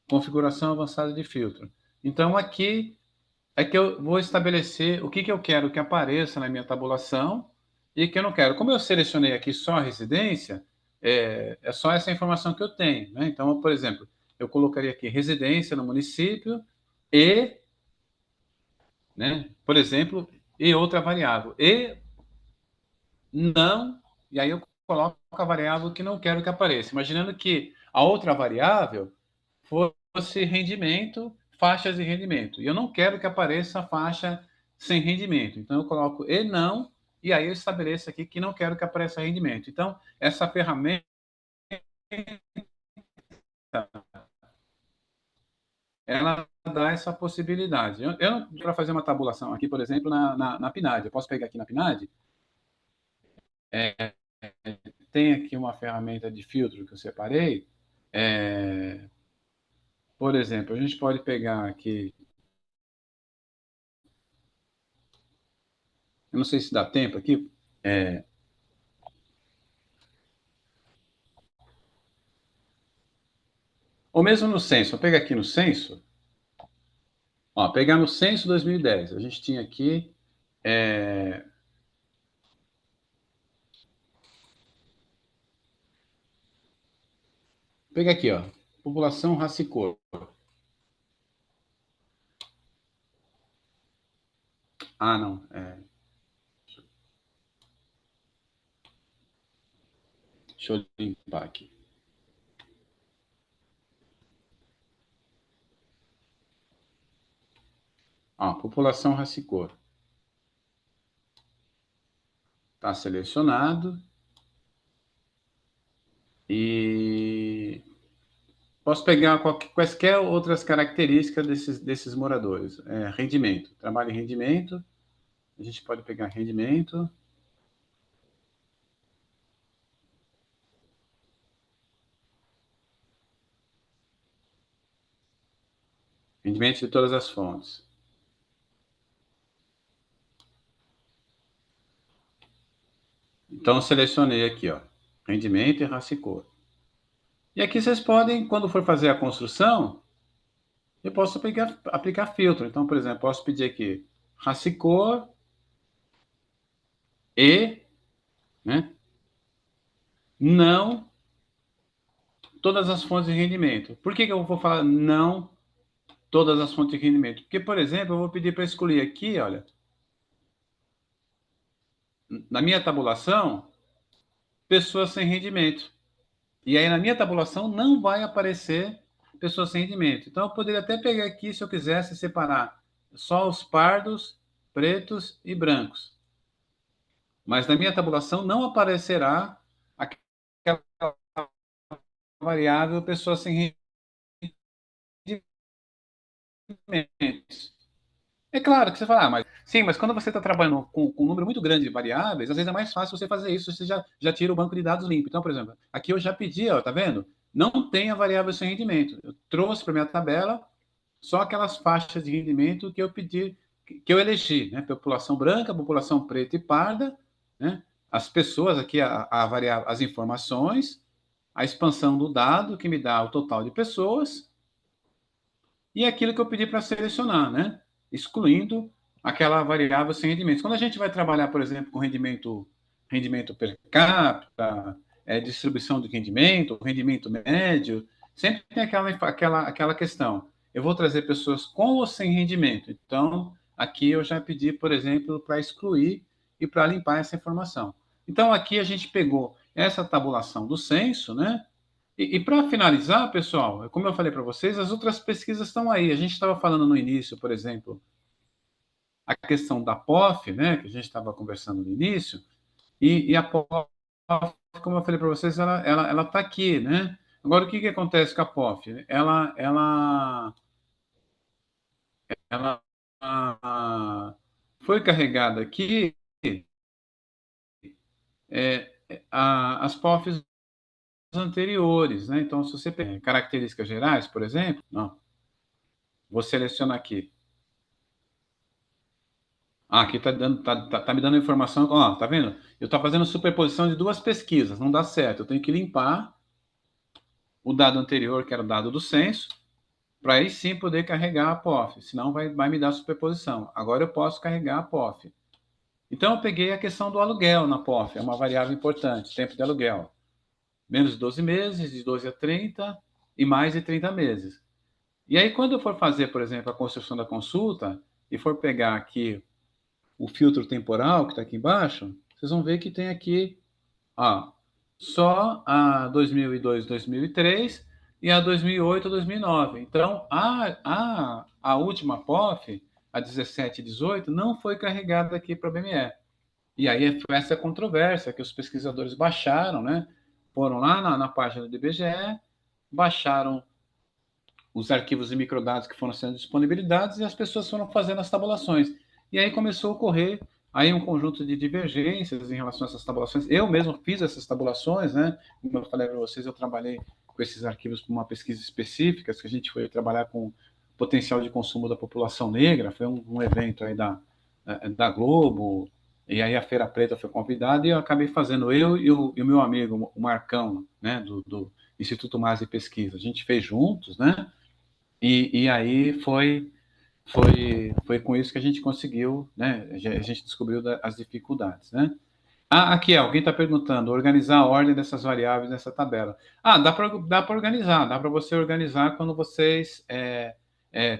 configuração avançada de filtro. Então, aqui é que eu vou estabelecer o que eu quero que apareça na minha tabulação e que eu não quero. Como eu selecionei aqui só a residência, é só essa informação que eu tenho, né? Então, por exemplo, eu colocaria aqui residência no município e, né, por exemplo, e outra variável. E não, e aí eu coloco a variável que não quero que apareça, imaginando que a outra variável fosse rendimento, faixas de rendimento. E eu não quero que apareça a faixa sem rendimento. Então eu coloco e não, e aí eu estabeleço aqui que não quero que apareça rendimento. Então, essa ferramenta, ela dá essa possibilidade. Eu não para fazer uma tabulação aqui, por exemplo, na PNAD. Eu posso pegar aqui na PNAD, é, tem aqui uma ferramenta de filtro que eu separei. É, por exemplo, a gente pode pegar aqui, eu não sei se dá tempo aqui, ou mesmo no censo. Eu pego aqui no censo, ó, pegar no censo 2010, a gente tinha aqui, é, pega aqui, ó, população, raça e cor. Ah, não, deixa eu limpar aqui. Ó, população, raça e cor. Está selecionado e posso pegar quaisquer outras características desses moradores. Rendimento, trabalho em rendimento, a gente pode pegar rendimento, rendimento de todas as fontes. Então, eu selecionei aqui, ó, rendimento e raça e cor. E aqui vocês podem, quando for fazer a construção, eu posso aplicar filtro. Então, por exemplo, posso pedir aqui raça e cor e, né, não todas as fontes de rendimento. Por que eu vou falar não todas as fontes de rendimento? Porque, por exemplo, eu vou pedir para excluir aqui, olha, na minha tabulação, pessoas sem rendimento. E aí, na minha tabulação, não vai aparecer pessoas sem rendimento. Então, eu poderia até pegar aqui, se eu quisesse, separar só os pardos, pretos e brancos. Mas na minha tabulação não aparecerá aquela variável pessoas sem rendimentos. É claro que você fala, mas sim, mas quando você está trabalhando com um número muito grande de variáveis, às vezes é mais fácil você fazer isso, você já tira o banco de dados limpo. Então, por exemplo, aqui eu já pedi, ó, tá vendo? Não tem a variável sem rendimento. Eu trouxe para minha tabela só aquelas faixas de rendimento que eu pedi, que eu elegi, né? População branca, população preta e parda, né? As pessoas aqui, a variável, as informações, a expansão do dado, que me dá o total de pessoas, e aquilo que eu pedi para selecionar, né? Excluindo aquela variável sem rendimentos. Quando a gente vai trabalhar, por exemplo, com rendimento per capita, distribuição de rendimento médio, sempre tem aquela questão. Eu vou trazer pessoas com ou sem rendimento. Então, aqui eu já pedi, por exemplo, para excluir e para limpar essa informação. Então, aqui a gente pegou essa tabulação do censo, né? E para finalizar, pessoal, como eu falei para vocês, as outras pesquisas estão aí. A gente estava falando no início, por exemplo, a questão da POF, né, que a gente estava conversando no início, e a POF, como eu falei para vocês, ela está aqui, né? Agora, o que acontece com a POF? Ela foi carregada aqui, as POFs anteriores, né? Então, se você pegar características gerais, por exemplo, não, vou selecionar aqui. Aqui tá me dando informação, ó, tá vendo? Eu estou fazendo superposição de duas pesquisas, não dá certo. Eu tenho que limpar o dado anterior, que era o dado do censo, para aí sim poder carregar a POF, senão vai me dar superposição. Agora eu posso carregar a POF. Então eu peguei a questão do aluguel na POF, é uma variável importante, tempo de aluguel. Menos de 12 meses, de 12 a 30 e mais de 30 meses. E aí quando eu for fazer, por exemplo, a construção da consulta e for pegar aqui o filtro temporal que está aqui embaixo, vocês vão ver que tem aqui, ó, só a 2002, 2003 e a 2008, 2009. Então, a última POF, a 17 e 18, não foi carregada aqui para a BME. E aí foi essa controvérsia que os pesquisadores baixaram, né? Foram lá na página do IBGE, baixaram os arquivos de microdados que foram sendo disponibilizados e as pessoas foram fazendo as tabulações. E aí começou a ocorrer aí um conjunto de divergências em relação a essas tabulações. Eu mesmo fiz essas tabulações, né? Como eu falei para vocês, eu trabalhei com esses arquivos para uma pesquisa específica, que a gente foi trabalhar com potencial de consumo da população negra, foi um evento aí da Globo, e aí a Feira Preta foi convidada e eu acabei fazendo, eu e o meu amigo, o Marcão, né, do Instituto Mais de Pesquisa. A gente fez juntos, né? E aí foi com isso que a gente conseguiu, né? A gente descobriu as dificuldades, né? Aqui, alguém está perguntando, organizar a ordem dessas variáveis nessa tabela. Dá para organizar, dá para você organizar quando vocês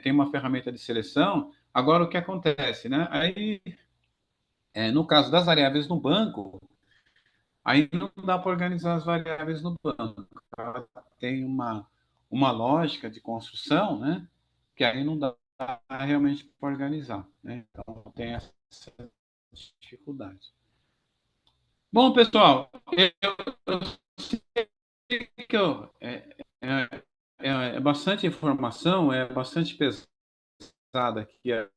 têm uma ferramenta de seleção. Agora, o que acontece, né? Aí, no caso das variáveis no banco, aí não dá para organizar as variáveis no banco. Ela tem uma lógica de construção, né? Que aí não dá realmente para organizar, né? Então tem essa dificuldade. Bom, pessoal, eu sei que é, é bastante informação, é bastante pesada aqui é,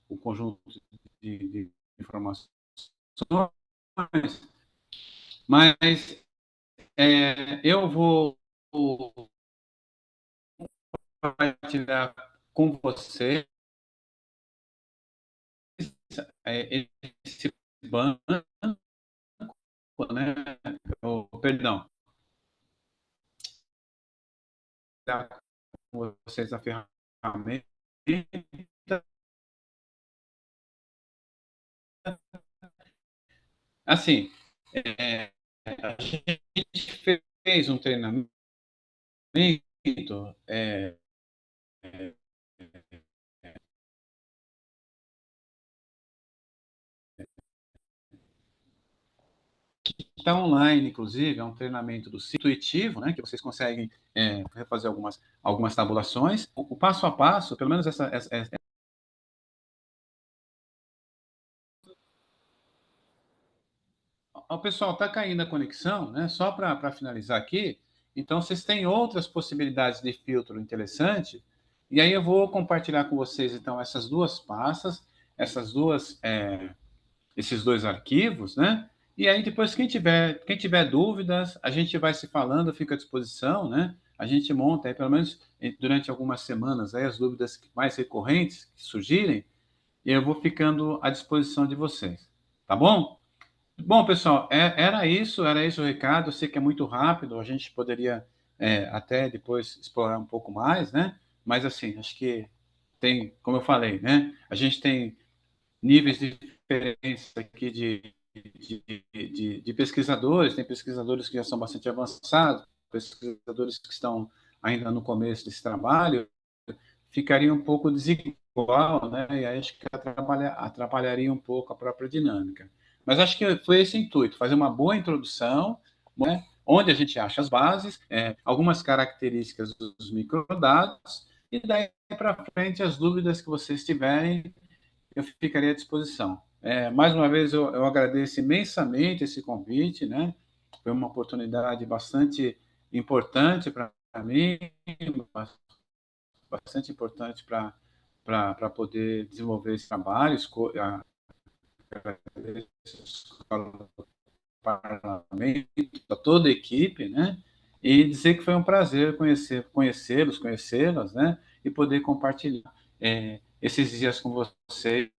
o conjunto de informações, mas eu vou compartilhar com você esse banco, né? Perdão, com vocês a ferramenta. Assim, a gente fez um treinamento é, está online, inclusive, é um treinamento do ciclo intuitivo, né, que vocês conseguem fazer algumas tabulações. O passo a passo, pelo menos o pessoal está caindo a conexão, né? Só para finalizar aqui. Então, vocês têm outras possibilidades de filtro interessante. E aí eu vou compartilhar com vocês, então, essas duas pastas, esses dois arquivos, né? E aí depois quem tiver dúvidas, a gente vai se falando, fica à disposição, né? A gente monta aí, pelo menos durante algumas semanas, aí as dúvidas mais recorrentes que surgirem, e eu vou ficando à disposição de vocês. Tá bom? Bom, pessoal, era isso o recado. Eu sei que é muito rápido, a gente poderia até depois explorar um pouco mais, né? Mas assim, acho que tem, como eu falei, né? A gente tem níveis diferentes aqui de pesquisadores, tem pesquisadores que já são bastante avançados, pesquisadores que estão ainda no começo desse trabalho, ficaria um pouco desigual, né? E aí acho que atrapalharia um pouco a própria dinâmica. Mas acho que foi esse o intuito, fazer uma boa introdução, né? Onde a gente acha as bases, algumas características dos microdados, e daí para frente as dúvidas que vocês tiverem, eu ficaria à disposição. Mais uma vez, eu agradeço imensamente esse convite, né? foi uma oportunidade bastante importante para mim, bastante importante para poder desenvolver esse trabalho, parlamento, a toda a equipe, né? E dizer que foi um prazer conhecê-los, conhecê-las, né? E poder compartilhar esses dias com vocês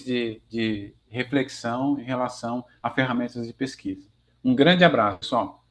de reflexão em relação a ferramentas de pesquisa. Um grande abraço, pessoal.